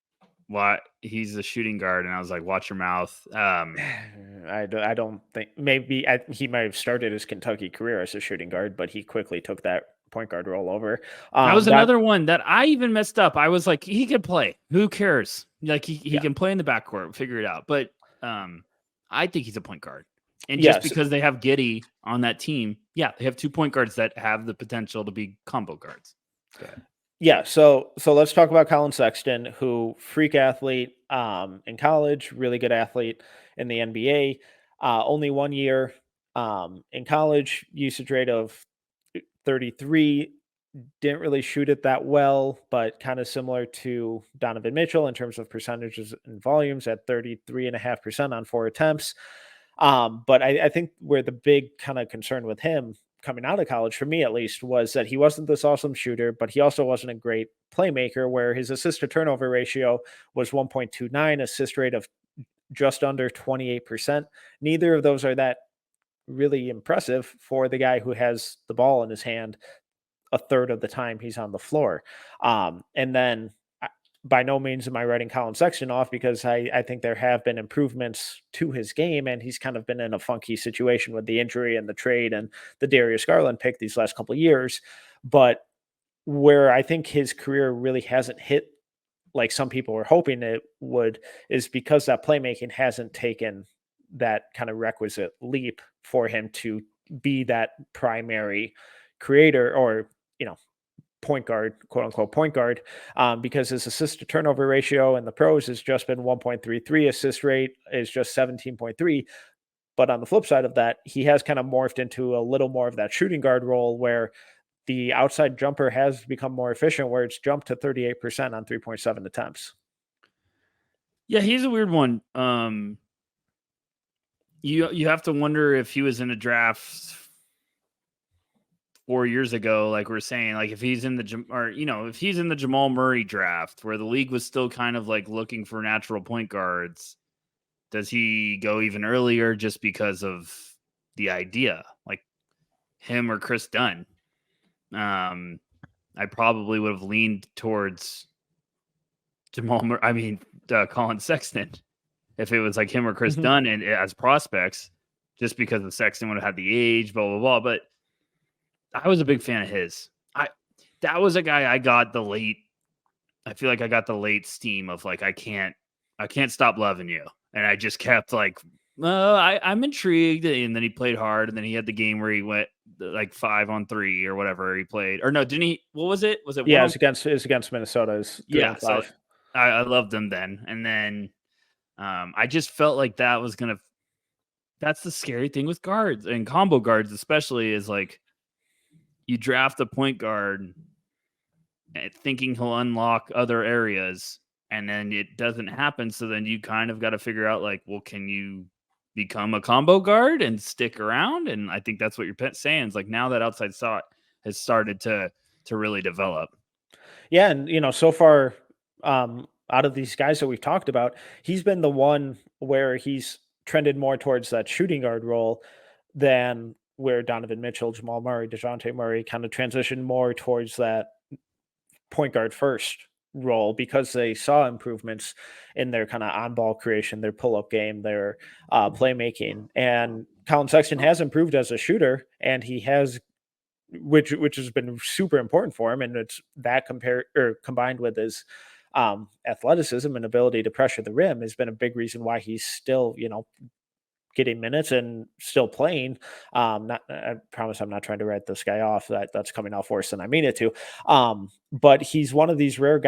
"What? He's a shooting guard," and I was like, "Watch your mouth." I don't think he might have started his Kentucky career as a shooting guard, but he quickly took that point guard role over. That was another one that I even messed up. I was like, he can play. Who cares? Like he can play in the backcourt. Figure it out. But I think he's a point guard. And just because they have Giddey on that team, they have 2 point guards that have the potential to be combo guards. Yeah, so let's talk about Colin Sexton, who freak athlete in college, really good athlete in the NBA. Only 1 year in college, usage rate of 33. Didn't really shoot it that well, but kind of similar to Donovan Mitchell in terms of percentages and volumes at 33.5% on 4 attempts. But I think where the big kind of concern with him coming out of college, for me at least, was that he wasn't this awesome shooter, but he also wasn't a great playmaker, where his assist to turnover ratio was 1.29, assist rate of just under 28%. Neither of those are that really impressive for the guy who has the ball in his hand a third of the time he's on the floor. And then by no means am I writing Colin Sexton off, because I think there have been improvements to his game, and he's kind of been in a funky situation with the injury and the trade and the Darius Garland pick these last couple of years. But where I think his career really hasn't hit like some people were hoping it would is because that playmaking hasn't taken that kind of requisite leap for him to be that primary creator, or, point guard, quote unquote point guard, because his assist to turnover ratio in the pros has just been 1.33. Assist rate is just 17.3. But on the flip side of that, he has kind of morphed into a little more of that shooting guard role, where the outside jumper has become more efficient, where it's jumped to 38% on 3.7 attempts. Yeah, he's a weird one. You have to wonder if he was in a draft 4 years ago, like we're saying, like if he's in if he's in the Jamal Murray draft, where the league was still kind of like looking for natural point guards, does he go even earlier just because of the idea, like him or Chris Dunn? I probably would have leaned towards Colin Sexton if it was like him or Chris Dunn and as prospects, just because of Sexton would have had the age, blah blah blah. But I was a big fan of his. That was a guy I got the late. I feel like I got the late steam of like I can't stop loving you, and I just kept like, I'm intrigued. And then he played hard, and then he had the game where he went like 5-on-3 or whatever he played. Or no, didn't he? What was it? Was it Yeah, one? it's against Minnesota. It's 3-on-5. So I loved them then, and then I just felt like that was gonna. That's the scary thing with guards and combo guards, especially, is like you draft a point guard thinking he'll unlock other areas, and then it doesn't happen. So then you kind of got to figure out like, well, can you become a combo guard and stick around? And I think that's what you're saying is like now that outside shot has started to really develop. Yeah, and so far, out of these guys that we've talked about, he's been the one where he's trended more towards that shooting guard role than where Donovan Mitchell, Jamal Murray, Dejounte Murray kind of transitioned more towards that point guard first role because they saw improvements in their kind of on ball creation, their pull up game, their playmaking. And Colin Sexton has improved as a shooter, and he has, which has been super important for him. And it's that combined with his athleticism and ability to pressure the rim has been a big reason why he's still, getting minutes and still playing. I promise I'm not trying to write this guy off. That's coming off worse than I mean it to. But he's one of these rare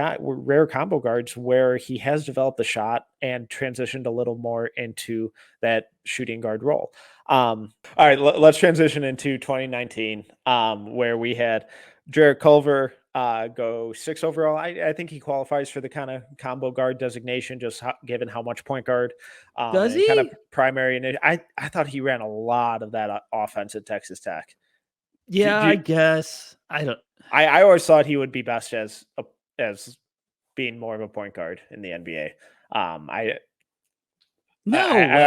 combo guards where he has developed the shot and transitioned a little more into that shooting guard role. All right, let's transition into 2019, where we had Jarrett Culver go 6 overall. I think he qualifies for the kind of combo guard designation, just given how much point guard Does he? kind of primary. And I thought he ran a lot of that offense at Texas Tech. Yeah, I guess. I don't. I always thought he would be best as being more of a point guard in the NBA. I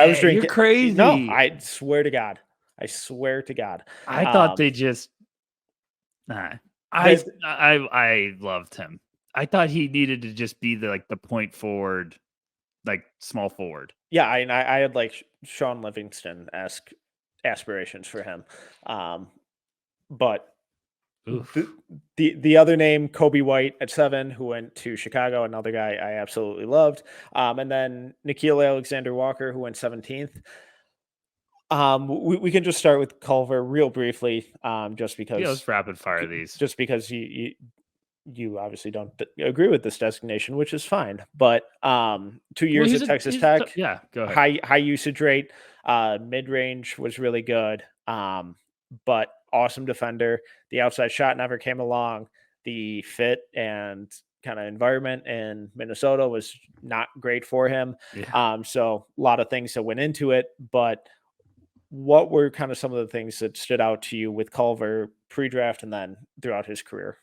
was drinking. You're crazy. No, I swear to God. I thought they just. I loved him. I thought he needed to just be the point forward, like small forward. Yeah, I had like Sean Livingston-esque aspirations for him. But the other name, Kobe White at 7, who went to Chicago, another guy I absolutely loved. And then Nickeil Alexander-Walker, who went 17th. We can just start with Culver real briefly, just because. Let's rapid fire these. Just because you obviously don't agree with this designation, which is fine. But 2 years at Texas Tech, go ahead. High usage rate, mid range was really good, but awesome defender. The outside shot never came along. The fit and kind of environment in Minnesota was not great for him. Yeah. So a lot of things that went into it, but what were kind of some of the things that stood out to you with Culver pre-draft and then throughout his career?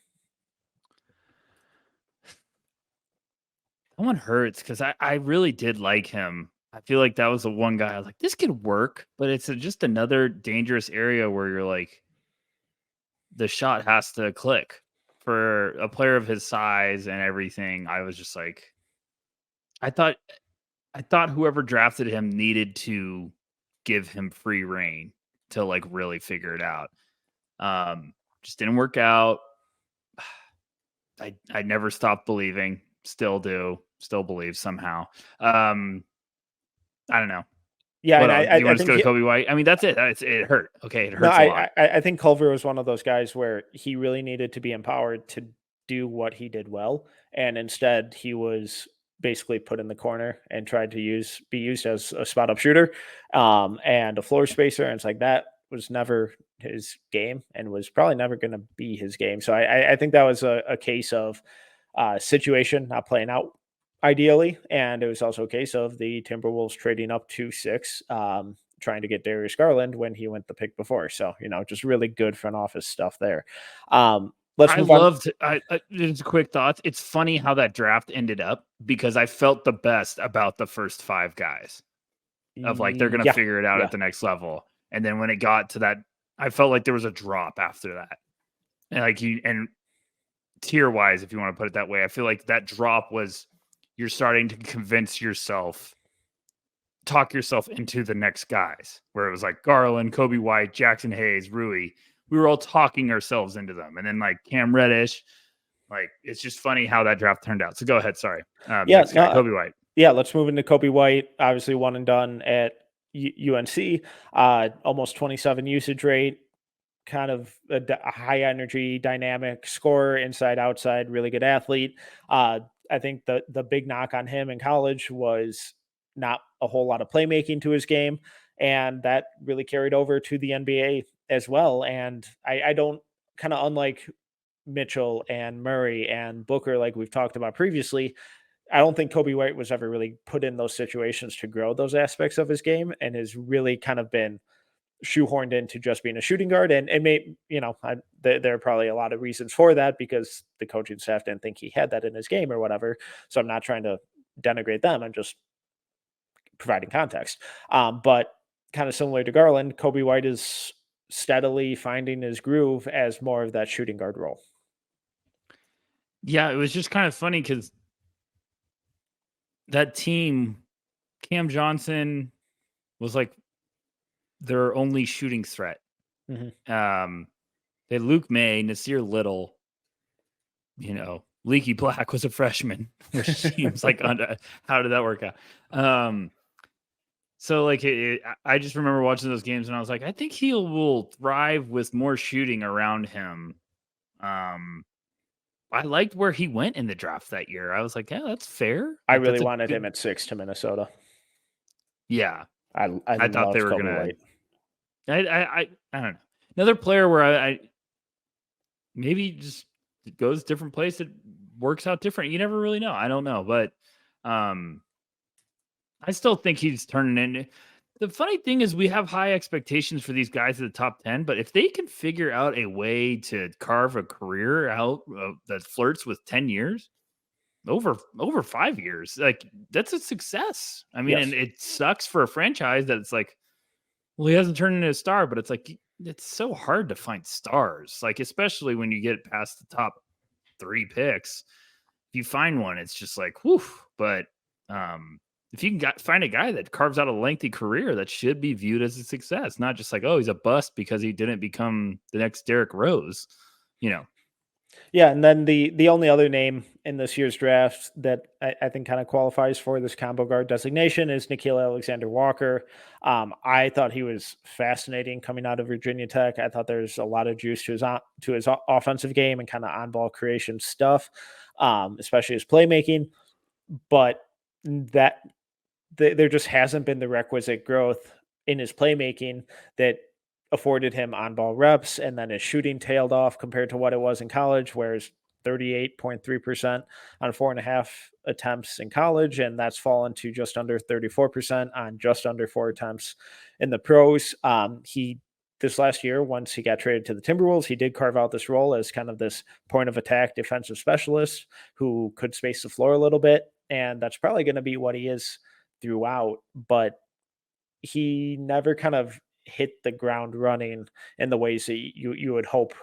That one hurts because I really did like him. I feel like that was the one guy I was like, this could work, but it's just another dangerous area where you're like, the shot has to click for a player of his size and everything. I was just like, I thought whoever drafted him needed to give him free reign to like really figure it out. Just didn't work out. I never stopped believing, still do, still believe somehow. I don't know. Yeah, and you want to go to Kobe White? I mean, that's it. It hurt. Okay, it hurts a lot. I think Culver was one of those guys where he really needed to be empowered to do what he did well, and instead he was basically put in the corner and tried to be used as a spot up shooter and a floor spacer. And it's like that was never his game and was probably never going to be his game. So I think that was a case of situation not playing out ideally. And it was also a case of the Timberwolves trading up to 6, trying to get Darius Garland when he went the pick before. So, just really good front office stuff there. Just quick thoughts. It's funny how that draft ended up because I felt the best about the first 5 guys of like, they're going to figure it out at the next level. And then when it got to that, I felt like there was a drop after that. And tier wise, if you want to put it that way, I feel like that drop was, you're starting to convince yourself, talk yourself into the next guys, where it was like Garland, Kobe White, Jackson Hayes, Rui, we were all talking ourselves into them. And then like Cam Reddish, like it's just funny how that draft turned out. So go ahead. Sorry. Next guy, Kobe White. Yeah, let's move into Kobe White. Obviously, one and done at UNC. Almost 27 usage rate. Kind of a high energy, dynamic scorer, inside outside, really good athlete. I think the big knock on him in college was not a whole lot of playmaking to his game, and that really carried over to the NBA as well. And I don't, kind of unlike Mitchell and Murray and Booker, like we've talked about previously, I don't think Kobe White was ever really put in those situations to grow those aspects of his game, and has really kind of been shoehorned into just being a shooting guard. And may, there are probably a lot of reasons for that, because the coaching staff didn't think he had that in his game or whatever. So I'm not trying to denigrate them. I'm just providing context. But kind of similar to Garland, Kobe White is steadily finding his groove as more of that shooting guard role. Yeah, it was just kind of funny because that team, Cam Johnson was like their only shooting threat. Mm-hmm. They had Luke May, Nasir Little, Leaky Black was a freshman, which seems like how did that work out? So like I just remember watching those games and I was like, I think he will thrive with more shooting around him. I liked where he went in the draft that year. I was like, yeah, that's fair. I Like, really wanted him at 6 to Minnesota. Yeah, I thought they were Kobe gonna. White. I don't know. Another player where I maybe just goes different place. It works out different. You never really know. I don't know, but I still think he's turning into. The funny thing is we have high expectations for these guys at the top 10, but if they can figure out a way to carve a career out that flirts with 10 years, over 5 years, like that's a success. I mean, and it sucks for a franchise that it's like, well, he hasn't turned into a star, but it's like, it's so hard to find stars, like, especially when you get past the top 3 picks. If you find one, it's just like, whew. But if you can find a guy that carves out a lengthy career, that should be viewed as a success, not just like, oh, he's a bust because he didn't become the next Derrick Rose, Yeah, and then the only other name in this year's draft that I think kind of qualifies for this combo guard designation is Nickeil Alexander-Walker. I thought he was fascinating coming out of Virginia Tech. I thought there's a lot of juice to his offensive game and kind of on-ball creation stuff, especially his playmaking. But that there just hasn't been the requisite growth in his playmaking that afforded him on-ball reps, and then his shooting tailed off compared to what it was in college, whereas 38.3% on 4.5 attempts in college, and that's fallen to just under 34% on just under 4 attempts in the pros. This last year, once he got traded to the Timberwolves, he did carve out this role as kind of this point of attack defensive specialist who could space the floor a little bit, and that's probably going to be what he is throughout, but he never kind of hit the ground running in the ways that you would hope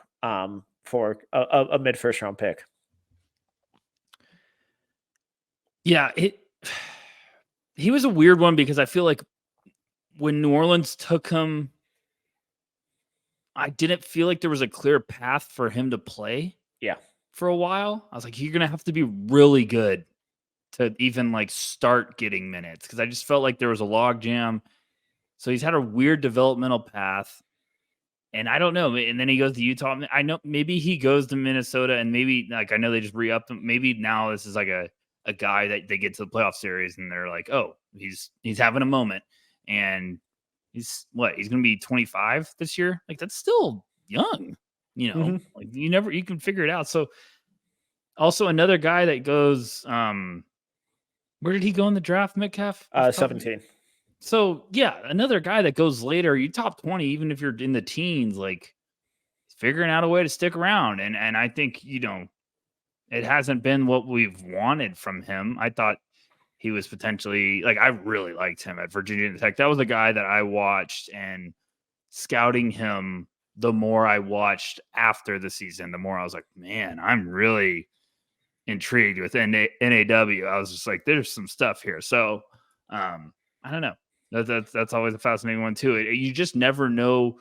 for a mid first round pick. Yeah, he was a weird one because I feel like when New Orleans took him, I didn't feel like there was a clear path for him to play. Yeah. For a while, I was like, you're going to have to be really good to even like start getting minutes, because I just felt like there was a log jam. So he's had a weird developmental path, and I don't know. And then he goes to Utah. I know maybe he goes to Minnesota, and maybe like I know they just re-upped him. Maybe now this is like a guy that they get to the playoff series and they're like, oh, he's having a moment, and he's going to be 25 this year. Like that's still young, Like you can figure it out. So also another guy that goes, where did he go in the draft, Metcalf? 17. So yeah, another guy that goes later, you top 20, even if you're in the teens, like figuring out a way to stick around. And I think, it hasn't been what we've wanted from him. I thought he was potentially like, I really liked him at Virginia Tech. That was a guy that I watched, and scouting him, the more I watched after the season, the more I was like, man, I'm really intrigued with NAW. I was just like, there's some stuff here. So I don't know. That's always a fascinating one too. You just never know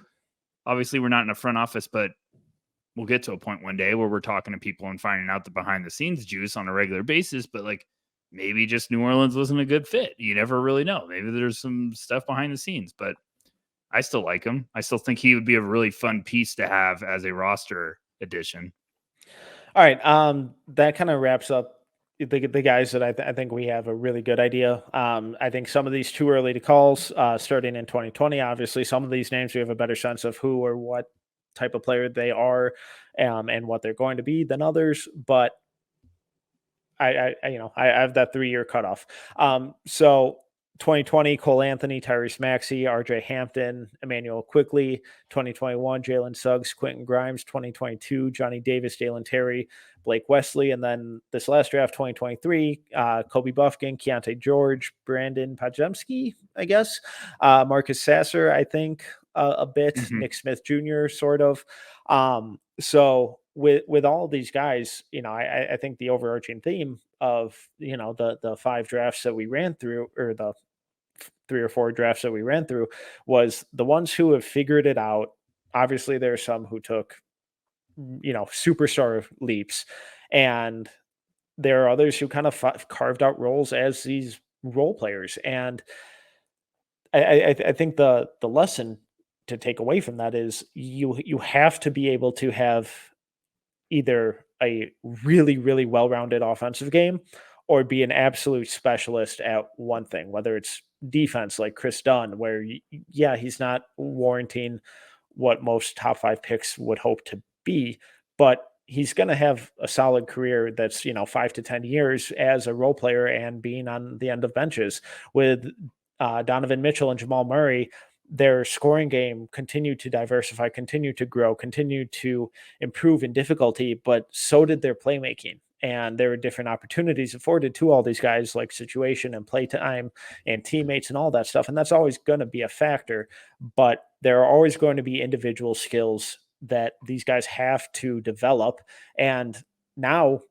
obviously we're not in a front office, but we'll get to a point one day where we're talking to people and finding out the behind the scenes juice on a regular basis. But like, maybe just New Orleans wasn't a good fit. You never really know. Maybe there's some stuff behind the scenes, but I still like him. I still think he would be a really fun piece to have as a roster addition. All right. That kind of wraps up the guys that I think we have a really good idea. I think some of these too early to calls, starting in 2020. Obviously, some of these names we have a better sense of who or what type of player they are, and what they're going to be than others. But I have that 3-year cutoff. So 2020, Cole Anthony, Tyrese Maxey, RJ Hampton, Emmanuel Quickly. 2021, Jalen Suggs, Quentin Grimes. 2022, Johnny Davis, Dalen Terry, Blake Wesley. And then this last draft, 2023, Kobe Buffkin, Keontae George, Brandon Podziemski, I guess, Marcus Sasser, I think, a bit, Nick Smith Jr., sort of. So with all these guys, I think the overarching theme of the 5 drafts that we ran through, or the 3 or 4 drafts that we ran through, was the ones who have figured it out. Obviously, there are some who took superstar leaps, and there are others who kind of carved out roles as these role players. And I think the lesson to take away from that is you have to be able to have either a really, really well-rounded offensive game or be an absolute specialist at one thing, whether it's defense like Chris Dunn, where, he's not warranting what most top 5 picks would hope to be, but he's going to have a solid career that's, 5 to 10 years as a role player and being on the end of benches. With Donovan Mitchell and Jamal Murray, their scoring game continued to diversify, continued to grow, continued to improve in difficulty, but so did their playmaking. And there were different opportunities afforded to all these guys, like situation and play time and teammates and all that stuff. And that's always going to be a factor, but there are always going to be individual skills that these guys have to develop. And now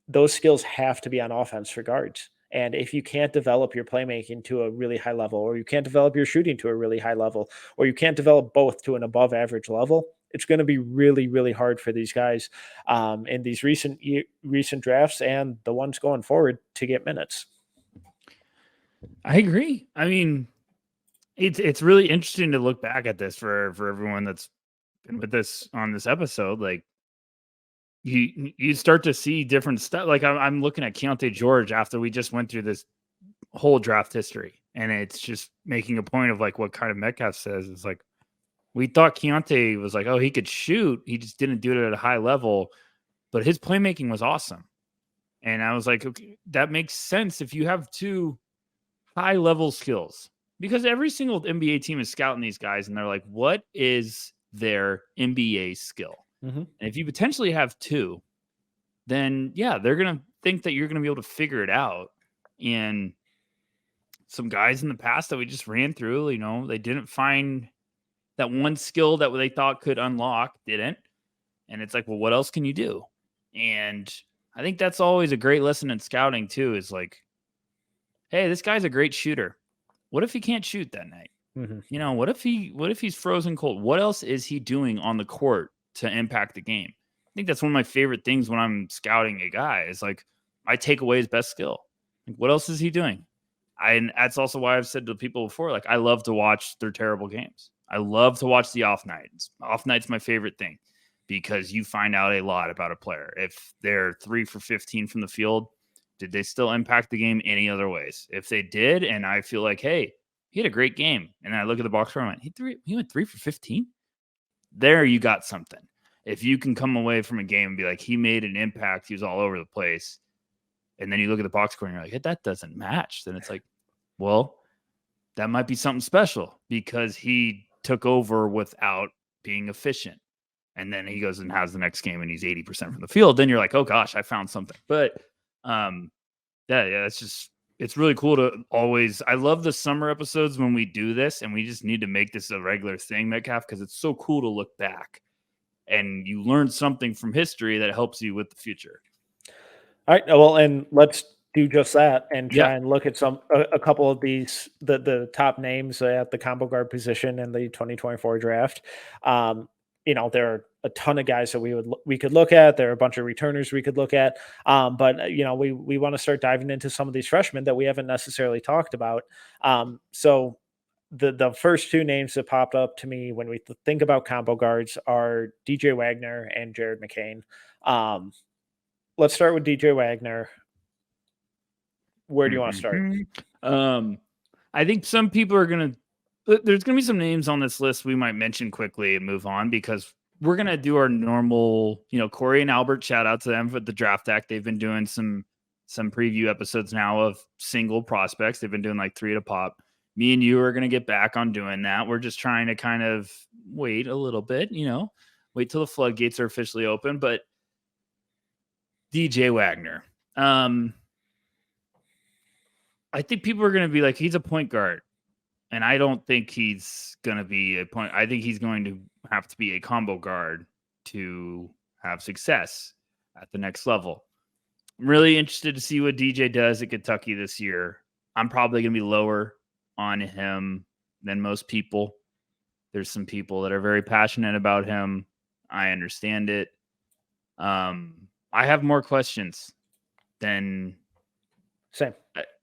those skills have to be on offense for guards. And if you can't develop your playmaking to a really high level, or you can't develop your shooting to a really high level, or you can't develop both to an above average level, it's going to be really, really hard for these guys in these recent drafts and the ones going forward to get minutes. I agree. I mean, it's really interesting to look back at this for everyone that's been with us on this episode. Like, you start to see different stuff. Like, I'm looking at Keontae George after we just went through this whole draft history, and it's just making a point of like what kind of Metcalf says. It's like, we thought Keontae was like, oh, he could shoot. He just didn't do it at a high level, but his playmaking was awesome. And I was like, okay, that makes sense if you have 2 high level skills, because every single NBA team is scouting these guys and they're like, what is their NBA skill? And if you potentially have 2, then they're going to think that you're going to be able to figure it out. And some guys in the past that we just ran through, they didn't find that one skill that they thought could unlock, didn't. And it's like, well, what else can you do? And I think that's always a great lesson in scouting too, is like, hey, this guy's a great shooter. What if he can't shoot that night? What if he's frozen cold? What else is he doing on the court to impact the game? I think that's one of my favorite things when I'm scouting a guy, is like, I take away his best skill. Like, what else is he doing? And that's also why I've said to people before, like, I love to watch their terrible games. I love to watch the off nights. Off night's my favorite thing, because you find out a lot about a player. If they're 3 for 15 from the field, did they still impact the game any other ways? If they did, and I feel like, hey, he had a great game, and I look at the box score and I went, he went 3 for 15? There you got something. If you can come away from a game and be like, he made an impact, he was all over the place, and then you look at the box score and you're like, hey, that doesn't match, then it's like, well, that might be something special, because he took over without being efficient. And then he goes and has the next game and he's 80% from the field. Then you're like, oh gosh, I found something. But it's really cool to always, I love the summer episodes when we do this, and we just need to make this a regular thing, Metcalf, because it's so cool to look back and you learn something from history that helps you with the future. All right. Well, and let's do just that and Yeah. try and look at a couple of these the top names at the combo guard position in the 2024 draft. There are a ton of guys that we could look at. There are a bunch of returners we could look at. But we want to start diving into some of these freshmen that we haven't necessarily talked about. So the first two names that popped up to me when we think about combo guards are DJ Wagner and Jared McCain. Let's start with DJ Wagner. Where do you want to start? I think some people are going to, there's going to be some names on this list we might mention quickly and move on, because we're going to do our normal, Corey and Albert, shout out to them for the Draft Act. They've been doing some preview episodes now of single prospects. They've been doing like 3 at a pop. Me and you are going to get back on doing that. We're just trying to kind of wait a little bit, wait till the floodgates are officially open. But DJ Wagner, I think people are going to be like, he's a point guard. And I don't think he's going to be a point. I think he's going to have to be a combo guard to have success at the next level. I'm really interested to see what DJ does at Kentucky this year. I'm probably going to be lower on him than most people. There's some people that are very passionate about him. I understand it. I have more questions than same.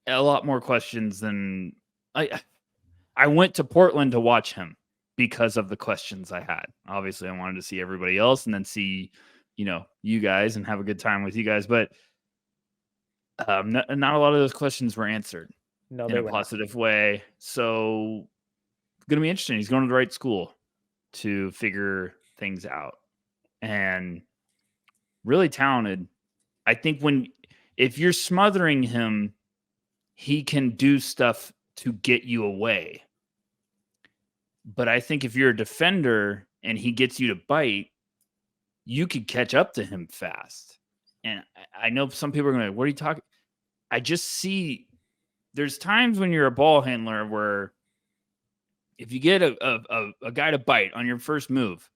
A lot more questions than I went to Portland to watch him because of the questions I had. Obviously, I wanted to see everybody else and then see, you guys and have a good time with you guys. But not a lot of those questions were answered in a positive way. So it's going to be interesting. He's going to the right school to figure things out and really talented. I think if you're smothering him, he can do stuff to get you away. But I think if you're a defender and he gets you to bite, you could catch up to him fast. And I know some people are going to be like, what are you talking? I just see there's times when you're a ball handler where if you get a guy to bite on your first move,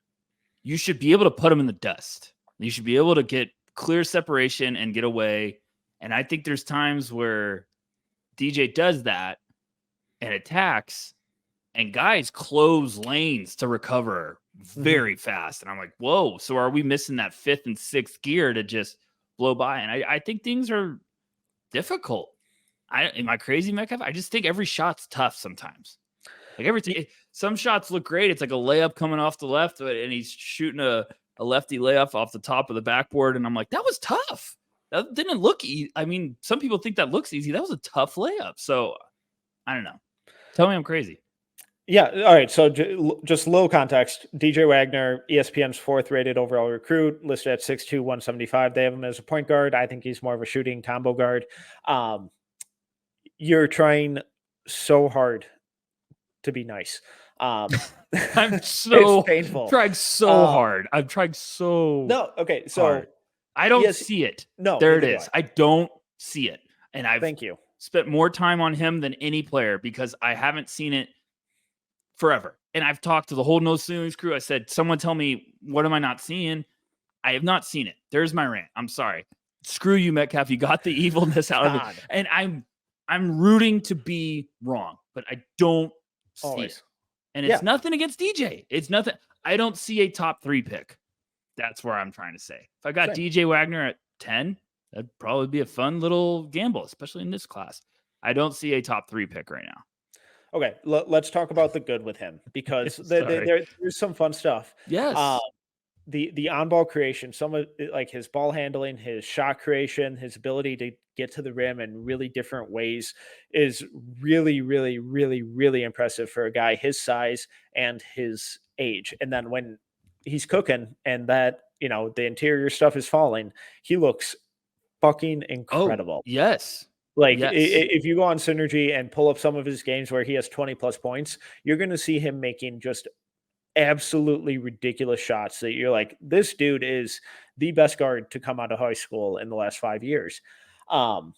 you should be able to put him in the dust. You should be able to get clear separation and get away. And I think there's times where DJ does that and attacks, and guys close lanes to recover very fast. And I'm like, whoa, so are we missing that 5th and 6th gear to just blow by? And I think things are difficult. Am I crazy, Metcalf? I just think every shot's tough sometimes. Like some shots look great. It's like a layup coming off the left, and he's shooting a lefty layup off the top of the backboard. And I'm like, that was tough. That didn't look easy. I mean, some people think that looks easy. That was a tough layup. So I don't know. Tell me I'm crazy. Yeah. All right. So just low context. DJ Wagner, ESPN's 4th rated overall recruit, listed at 6'2", 175. They have him as a point guard. I think he's more of a shooting combo guard. You're trying so hard to be nice. I'm so painful. Trying so hard. I've tried so no. Okay. So hard. I don't see it. No, there it is. I don't see it. And I've spent more time on him than any player because I haven't seen it forever. And I've talked to the whole No Ceilings crew. I said, someone tell me, what am I not seeing? I have not seen it. There's my rant. I'm sorry. Screw you, Metcalf. You got the evilness out of it. And I'm rooting to be wrong, but I don't see it. And it's nothing against DJ. It's nothing. I don't see a top 3 pick. That's where I'm trying to say. If I got DJ Wagner at 10, that'd probably be a fun little gamble, especially in this class. I don't see a top 3 pick right now. Okay, let's talk about the good with him because there's some fun stuff. Yes. The on-ball creation, some of like his ball handling, his shot creation, his ability to get to the rim in really different ways is really, really, really, really impressive for a guy his size and his age. And then when he's cooking and that, the interior stuff is falling, he looks fucking incredible. Oh, yes. If you go on Synergy and pull up some of his games where he has 20 plus points, you're going to see him making just absolutely ridiculous shots that you're like, this dude is the best guard to come out of high school in the last 5 years. But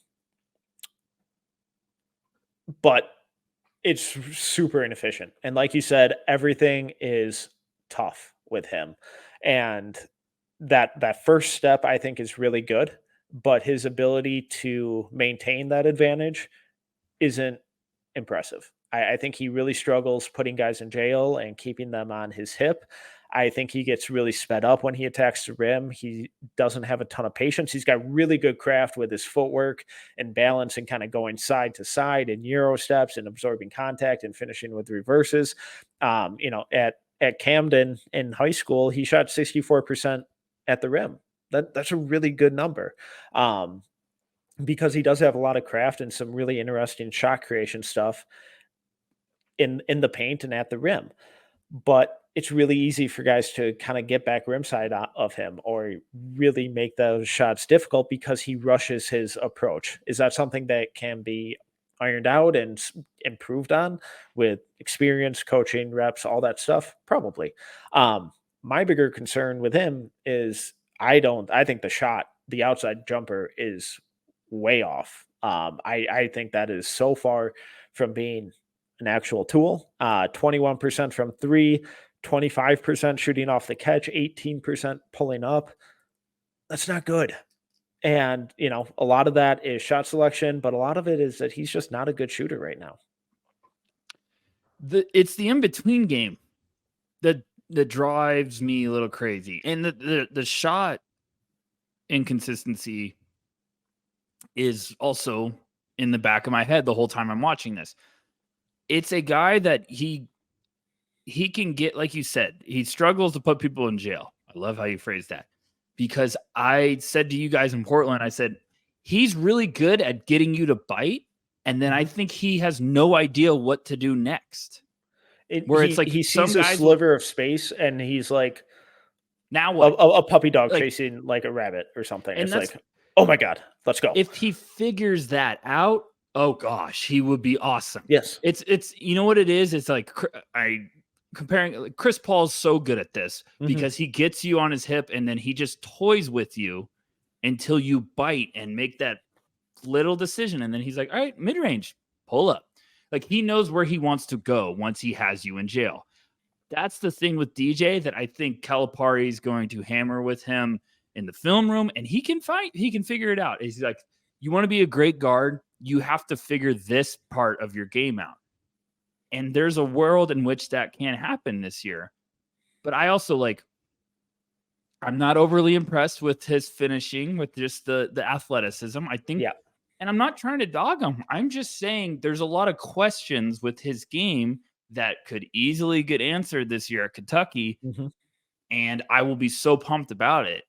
it's super inefficient. And like you said, everything is tough with him. And that first step, I think, is really good. but his ability to maintain that advantage isn't impressive. I think he really struggles putting guys in jail and keeping them on his hip. I think he gets really sped up when he attacks the rim. He doesn't have a ton of patience. He's got really good craft with his footwork and balance and kind of going side to side and Euro steps and absorbing contact and finishing with reverses. At Camden in high school, he shot 64% at the rim. That's a really good number. Because he does have a lot of craft and some really interesting shot creation stuff in the paint and at the rim. But it's really easy for guys to kind of get back rim side of him or really make those shots difficult because he rushes his approach. Is that something that can be ironed out and improved on with experience, coaching, reps, all that stuff? Probably. My bigger concern with him is I think the outside jumper is way off. I think that is so far from being an actual tool. 21% from three, 25% shooting off the catch, 18% pulling up. That's not good. And, a lot of that is shot selection, but a lot of it is that he's just not a good shooter right now. It's the in-between game that drives me a little crazy. And the shot inconsistency is also in the back of my head the whole time I'm watching this. It's a guy that he can get, like you said, he struggles to put people in jail. I love how you phrased that, because I said to you guys in Portland, I said, he's really good at getting you to bite. And then I think he has no idea what to do next. He sees a sliver of space and he's like, now what? A puppy dog chasing like a rabbit or something. And it's like, oh my God, let's go. If he figures that out, oh gosh, he would be awesome. Yes. It's you know what it is? It's like comparing Chris Paul's so good at this because he gets you on his hip and then he just toys with you until you bite and make that little decision. And then he's like, all right, mid-range, pull up. Like he knows where he wants to go once he has you in jail. That's the thing with DJ that I think Calipari is going to hammer with him in the film room, and he can figure it out. He's like, you want to be a great guard, you have to figure this part of your game out. And there's a world in which that can happen this year. But I also I'm not overly impressed with his finishing, with just the athleticism. I think, and I'm not trying to dog him. I'm just saying there's a lot of questions with his game that could easily get answered this year at Kentucky. And I will be so pumped about it.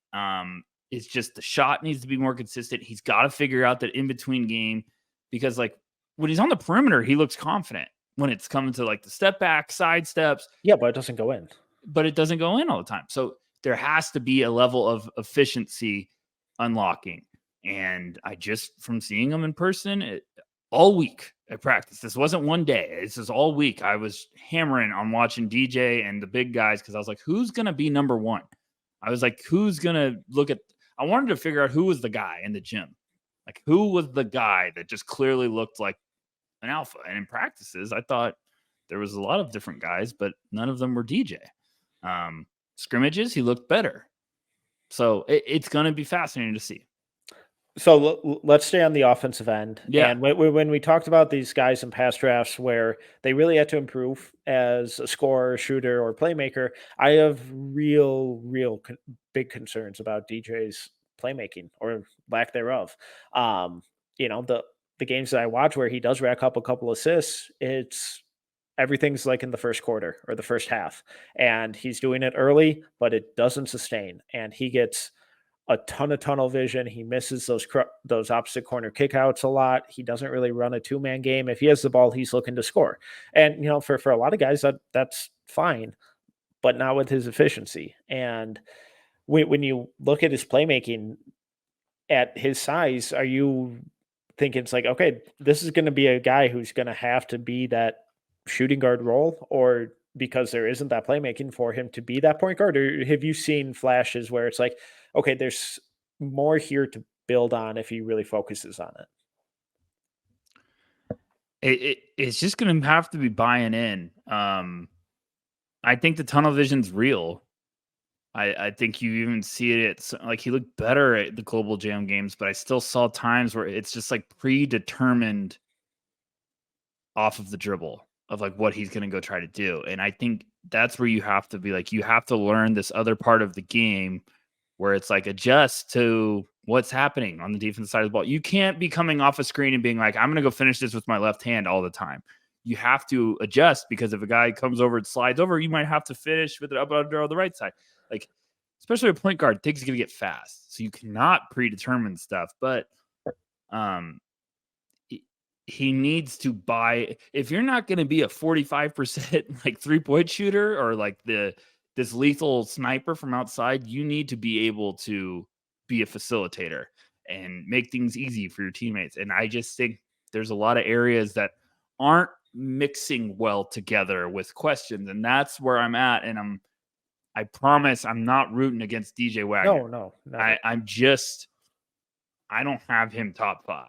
It's just the shot needs to be more consistent. He's got to figure out that in-between game, because when he's on the perimeter, he looks confident. When it's coming to the step back, side steps. Yeah, but it doesn't go in. But it doesn't go in all the time. So there has to be a level of efficiency unlocking. And I just, from seeing him in person all week at practice, this wasn't one day. This is all week. I was hammering on watching DJ and the big guys because I was like, who's going to be number one? I was like, who's going to look at – I wanted to figure out who was the guy in the gym. Like, who was the guy that just clearly looked like an alpha? And in practices, I thought there was a lot of different guys, but none of them were DJ. Scrimmages, he looked better. So it's going to be fascinating to see. So let's stay on the offensive end. Yeah. And when we talked about these guys in past drafts where they really had to improve as a scorer, shooter, or playmaker, I have real big concerns about DJ's playmaking or lack thereof. The games that I watch where he does rack up a couple assists, everything's like in the first quarter or the first half, and he's doing it early, but it doesn't sustain, and he gets a ton of tunnel vision. He misses those opposite corner kickouts a lot. He doesn't really run a two-man game. If he has the ball, he's looking to score. And, for a lot of guys, that's fine, but not with his efficiency. And when you look at his playmaking at his size, are you thinking it's like, okay, this is going to be a guy who's going to have to be that shooting guard role, or because there isn't that playmaking for him to be that point guard? Or have you seen flashes where it's like, okay, there's more here to build on if he really focuses on it? It's just going to have to be buying in. I think the tunnel vision's real. I think you even see it like he looked better at the Global Jam games, but I still saw times where it's just like predetermined off of the dribble of like what he's going to go try to do. And I think that's where you have to be like, you have to learn this other part of the game where it's like adjust to what's happening on the defense side of the ball. You can't be coming off a screen and being like, I'm going to go finish this with my left hand all the time. You have to adjust because if a guy comes over and slides over, you might have to finish with it up under on the right side. Like, especially a point guard, things are going to get fast. So you cannot predetermine stuff. But he needs to buy. If you're not going to be a 45% like 3-point shooter or like this lethal sniper from outside, you need to be able to be a facilitator and make things easy for your teammates. And I just think there's a lot of areas that aren't mixing well together with questions. And that's where I'm at. And I promise I'm not rooting against DJ Wagner. No. I don't have him top 5.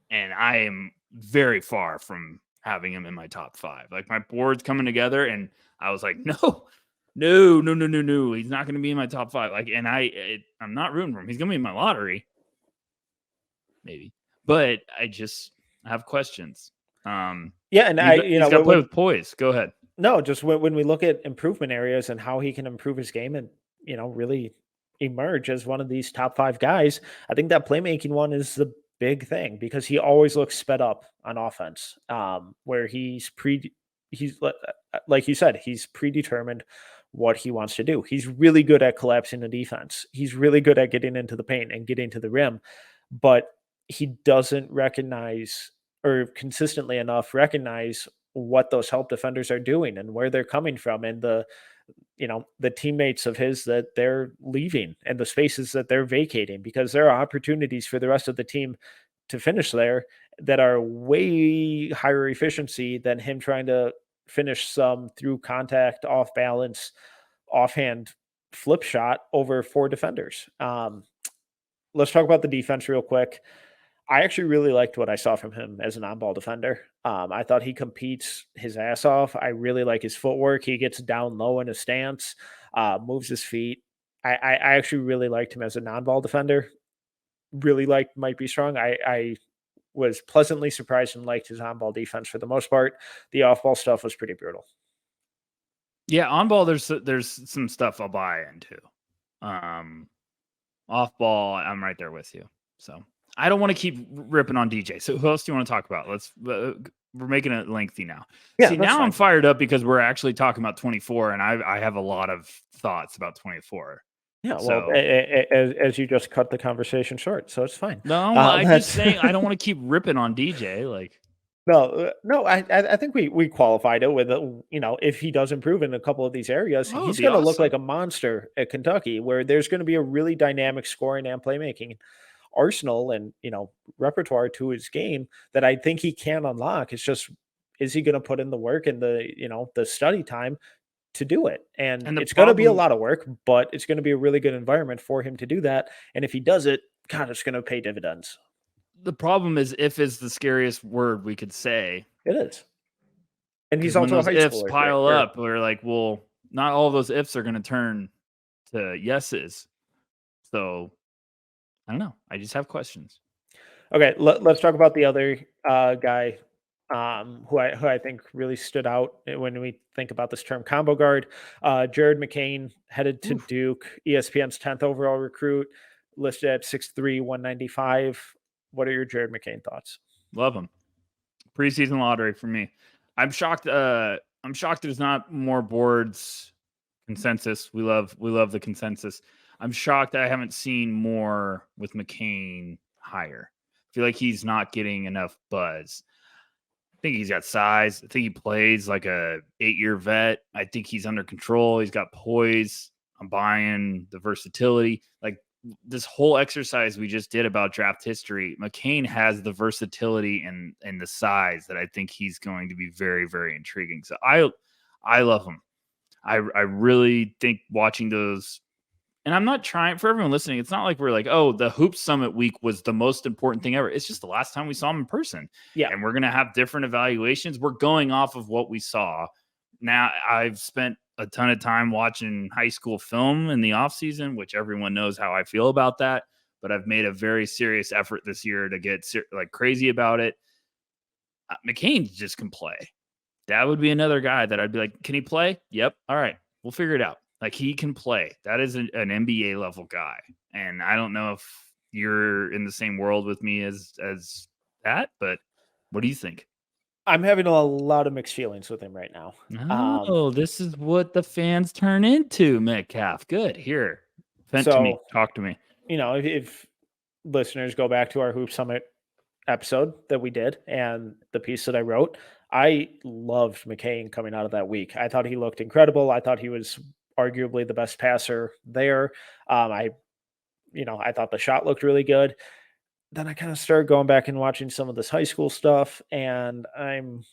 And I am very far from having him in my top 5. Like my board's coming together and I was like, no. He's not going to be in my top 5. Like, and I'm not rooting for him. He's going to be in my lottery. Maybe. But I have questions. And he's got to play with poise. Go ahead. No, just when we look at improvement areas and how he can improve his game and, really emerge as one of these top 5 guys, I think that playmaking one is the big thing because he always looks sped up on offense, where he's like you said, he's predetermined what he wants to do. He's really good at collapsing the defense. He's really good at getting into the paint and getting to the rim, but he doesn't recognize or consistently enough recognize what those help defenders are doing and where they're coming from and the teammates of his that they're leaving and the spaces that they're vacating, because there are opportunities for the rest of the team to finish there that are way higher efficiency than him trying to finish some through contact, off balance, offhand flip shot over 4 defenders. Let's talk about the defense real quick. I actually really liked what I saw from him as an on-ball defender. I thought he competes his ass off. I really like his footwork. He gets down low in his stance, moves his feet. I actually really liked him as a non-ball defender. Really liked might be strong. I was pleasantly surprised and liked his on-ball defense for the most part. The off-ball stuff was pretty brutal. Yeah, on-ball, there's some stuff I'll buy into. Off-ball, I'm right there with you. So I don't want to keep ripping on DJ. So who else do you want to talk about? We're making it lengthy now. Yeah, see, now fine. I'm fired up because we're actually talking about 24, and I have a lot of thoughts about 24. Yeah, well, as you just cut the conversation short, so it's fine. No, I'm just saying I don't want to keep ripping on DJ. Like, no, I think we qualified it with if he does improve in a couple of these areas, he's going to look like a monster at Kentucky, where there's going to be a really dynamic scoring and playmaking arsenal and repertoire to his game that I think he can unlock. It's just, is he going to put in the work and the study time to do it? And it's going to be a lot of work, but it's going to be a really good environment for him to do that. And if he does it, God, it's going to pay dividends. The problem is if is the scariest word we could say. It is. And he's also a high ifs schooler. Pile up. We're like, well, not all of those ifs are going to turn to yeses. So I don't know. I just have questions. Okay, let's talk about the other guy who I think really stood out when we think about this term, combo guard. Jared McCain, headed to Duke, ESPN's 10th overall recruit, listed at 6'3", 195. What are your Jared McCain thoughts? Love him. Preseason lottery for me. I'm shocked. I'm shocked there's not more boards consensus. We love the consensus. I'm shocked I haven't seen more with McCain higher. I feel like he's not getting enough buzz. I think he's got size. I think he plays like a 8-year vet. I think he's under control. He's got poise. I'm buying the versatility. Like this whole exercise we just did about draft history, McCain has the versatility and the size that I think he's going to be very, very intriguing. So I love him. I really think watching those, and I'm not trying for everyone listening. It's not like we're like, oh, the Hoop Summit week was the most important thing ever. It's just the last time we saw him in person. Yeah. And we're going to have different evaluations. We're going off of what we saw. Now I've spent a ton of time watching high school film in the off season, which everyone knows how I feel about that. But I've made a very serious effort this year to get like crazy about it. McCain just can play. That would be another guy that I'd be like, can he play? Yep. All right. We'll figure it out. Like, he can play. That is an NBA level guy. And I don't know if you're in the same world with me as that, but what do you think? I'm having a lot of mixed feelings with him right now. Oh, this is what the fans turn into, Metcalf. Good. Here. Vent to me. So, Talk to me. if listeners go back to our Hoop Summit episode that we did and the piece that I wrote, I loved McCain coming out of that week. I thought he looked incredible. I thought he was arguably the best passer there. I thought the shot looked really good. Then I kind of started going back and watching some of this high school stuff, and I'm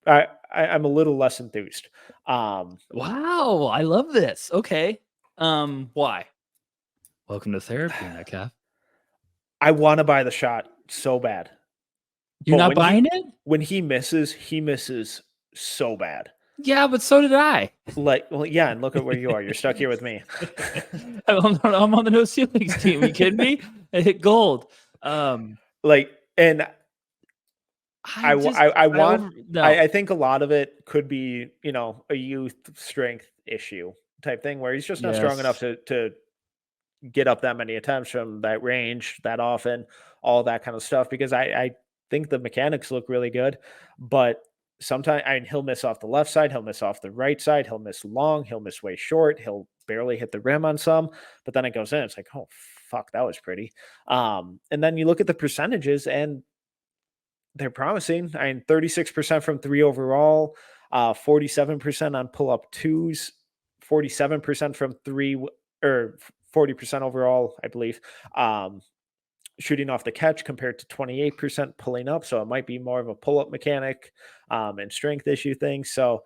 a little less enthused. Wow, I love this. Okay. Why? Welcome to therapy, Metcalf. I want to buy the shot so bad. You're not buying it? When he misses so bad. Yeah, but so did I. Yeah, and look at where you are. You're stuck here with me. I'm on the no ceilings team. Are you kidding me? I hit gold. And No. I think a lot of it could be, a youth strength issue type thing where he's just not strong enough to get up that many attempts from that range that often, all that kind of stuff. Because I think the mechanics look really good, but sometimes he'll miss off the left side, he'll miss off the right side, he'll miss long, he'll miss way short, he'll barely hit the rim on some, but then it goes in. It's like, oh fuck, that was pretty. And then you look at the percentages and they're promising. 36% from three overall, 47% on pull-up twos, 47% from three, or 40% overall, I believe. Shooting off the catch compared to 28% pulling up. So it might be more of a pull-up mechanic and strength issue thing. So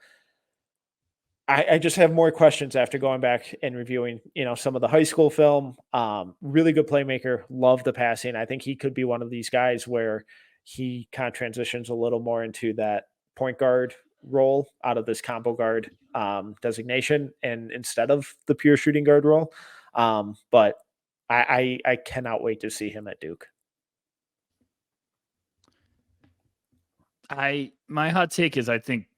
I just have more questions after going back and reviewing, some of the high school film. Really good playmaker. Love the passing. I think he could be one of these guys where he kind of transitions a little more into that point guard role out of this combo guard designation and instead of the pure shooting guard role. But I cannot wait to see him at Duke. My hot take is I think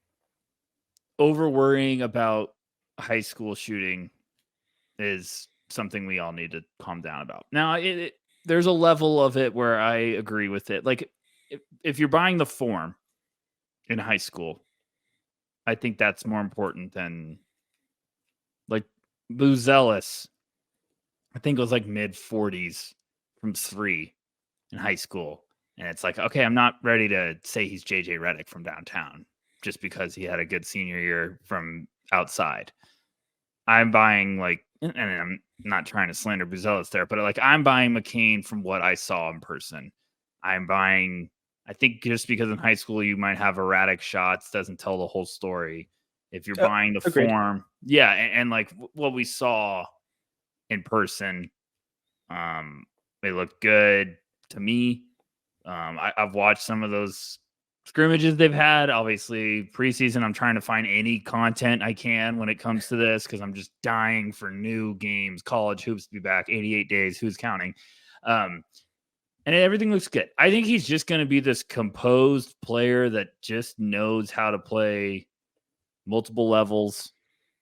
over worrying about high school shooting is something we all need to calm down about. Now, there's a level of it where I agree with it. Like, if you're buying the form in high school, I think that's more important than like Buzelis. I think it was like mid 40s from three in high school. And it's like, okay, I'm not ready to say he's JJ Redick from downtown just because he had a good senior year from outside. I'm buying and I'm not trying to slander Buzelis there, but I'm buying McCain from what I saw in person. I think just because in high school you might have erratic shots doesn't tell the whole story. If you're buying the agreed. form, yeah, and what we saw in person, they looked good to me. I've watched some of those scrimmages they've had. Obviously, preseason, I'm trying to find any content I can when it comes to this because I'm just dying for new games. College hoops to be back, 88 days. Who's counting? And everything looks good. I think he's just going to be this composed player that just knows how to play multiple levels,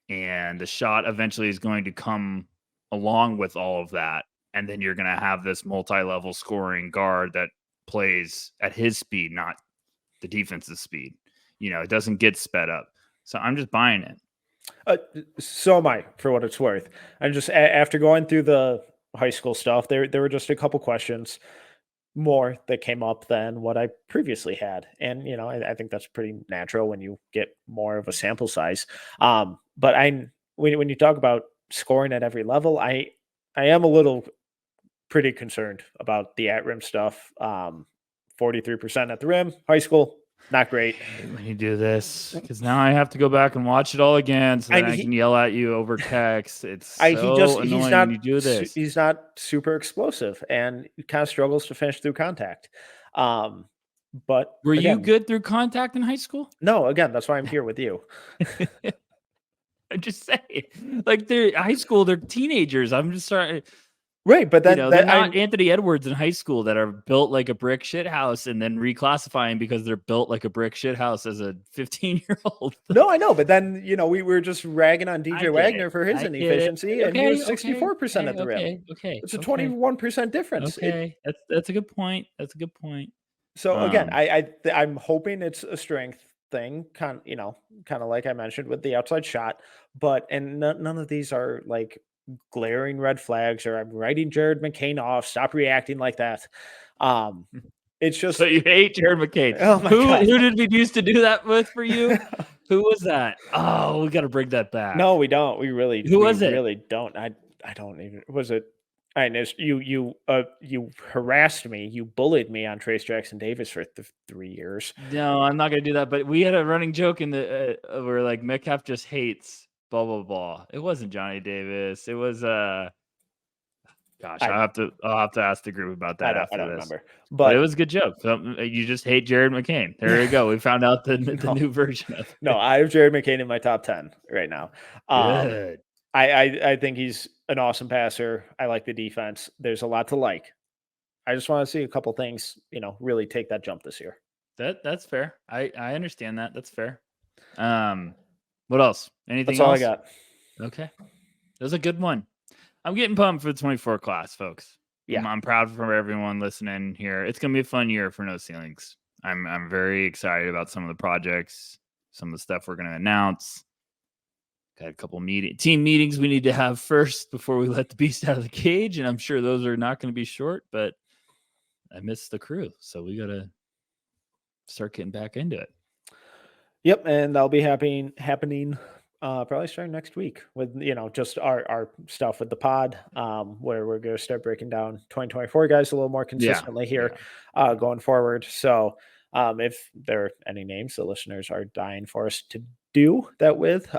and the shot eventually is going to come along with all of that. And then you're going to have this multi-level scoring guard that plays at his speed, not the defense's speed. It doesn't get sped up. So I'm just buying it. So am I, for what it's worth. I'm just after going through the high school stuff, there were just a couple questions more that came up than what I previously had. And, I think that's pretty natural when you get more of a sample size. But when you talk about scoring at every level, I am a little pretty concerned about the at rim stuff. 43% at the rim, high school, not great. When you do this, because now I have to go back and watch it all again so that I can yell at you over text. It's annoying when you do this. He's not super explosive and he kind of struggles to finish through contact. But were you good through contact in high school? No, again, that's why I'm here with you. I'm just saying, like they're high school, they're teenagers. I'm just sorry. Right, but They're not Anthony Edwards in high school that are built like a brick shit house and then reclassifying because they're built like a brick shit house as a 15-year-old. No, I know, but then we were just ragging on DJ Wagner for his I get it. inefficiency, and he was 64% at the rim. Okay, It's a 21% difference. Okay, that's a good point. That's a good point. So again, I'm hoping it's a strength thing, kind of like I mentioned with the outside shot, but none of these are like glaring red flags or I'm writing Jared McCain off. Stop reacting like that. It's just so you hate Jared McCain. Oh my God. Who did we used to do that with for you? Who was that? Oh, we got to bring that back. No, we don't. We really really don't. I don't even. Was it? I know you harassed me. You bullied me on Trace Jackson Davis for 3 years. No, I'm not gonna do that. But we had a running joke in the where like Metcalf just hates blah blah blah. It wasn't Johnny Davis. It was gosh, I'll have to ask the group about that after this. I don't remember. But it was a good joke. So you just hate Jared McCain. There you go. We found out the new version of it. No, I have Jared McCain in my top 10 right now. Good. I think he's an awesome passer. I like the defense. There's a lot to like. I just want to see a couple things, really take that jump this year. That's fair. I understand that. That's fair. What else? Anything else? That's all I got. Okay. That was a good one. I'm getting pumped for the 24 class, folks. Yeah. I'm proud for everyone listening here. It's going to be a fun year for No Ceilings. I'm very excited about some of the projects, some of the stuff we're going to announce. Got a couple team meetings we need to have first before we let the beast out of the cage. And I'm sure those are not going to be short, but I miss the crew. So we got to start getting back into it. Yep. And that'll be happening probably starting next week with, just our stuff with the pod, where we're going to start breaking down 2024 guys a little more consistently here going forward. So if there are any names the listeners are dying for us to do that with,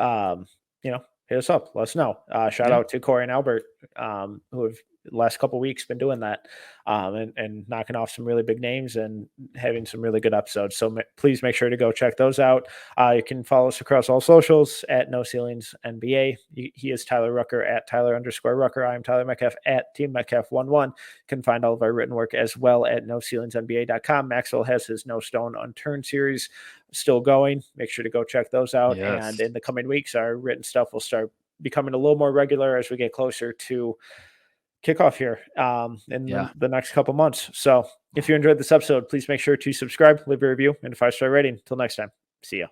hit us up. Let us know. Shout out to Corey and Albert, who have the last couple of weeks been doing that and knocking off some really big names and having some really good episodes. So please make sure to go check those out. You can follow us across all socials at No Ceilings NBA. He is Tyler Rucker at Tyler_Rucker. I am Tyler Metcalf at Team Metcalf11. You can find all of our written work as well at NoCeilingsNBA.com. Maxwell has his No Stone Unturned series still going. Make sure to go check those out. Yes. And in the coming weeks, our written stuff will start becoming a little more regular as we get closer to kickoff here in the next couple months. So if you enjoyed this episode, please make sure to subscribe, leave a review, and a 5-star rating. Until next time, see ya.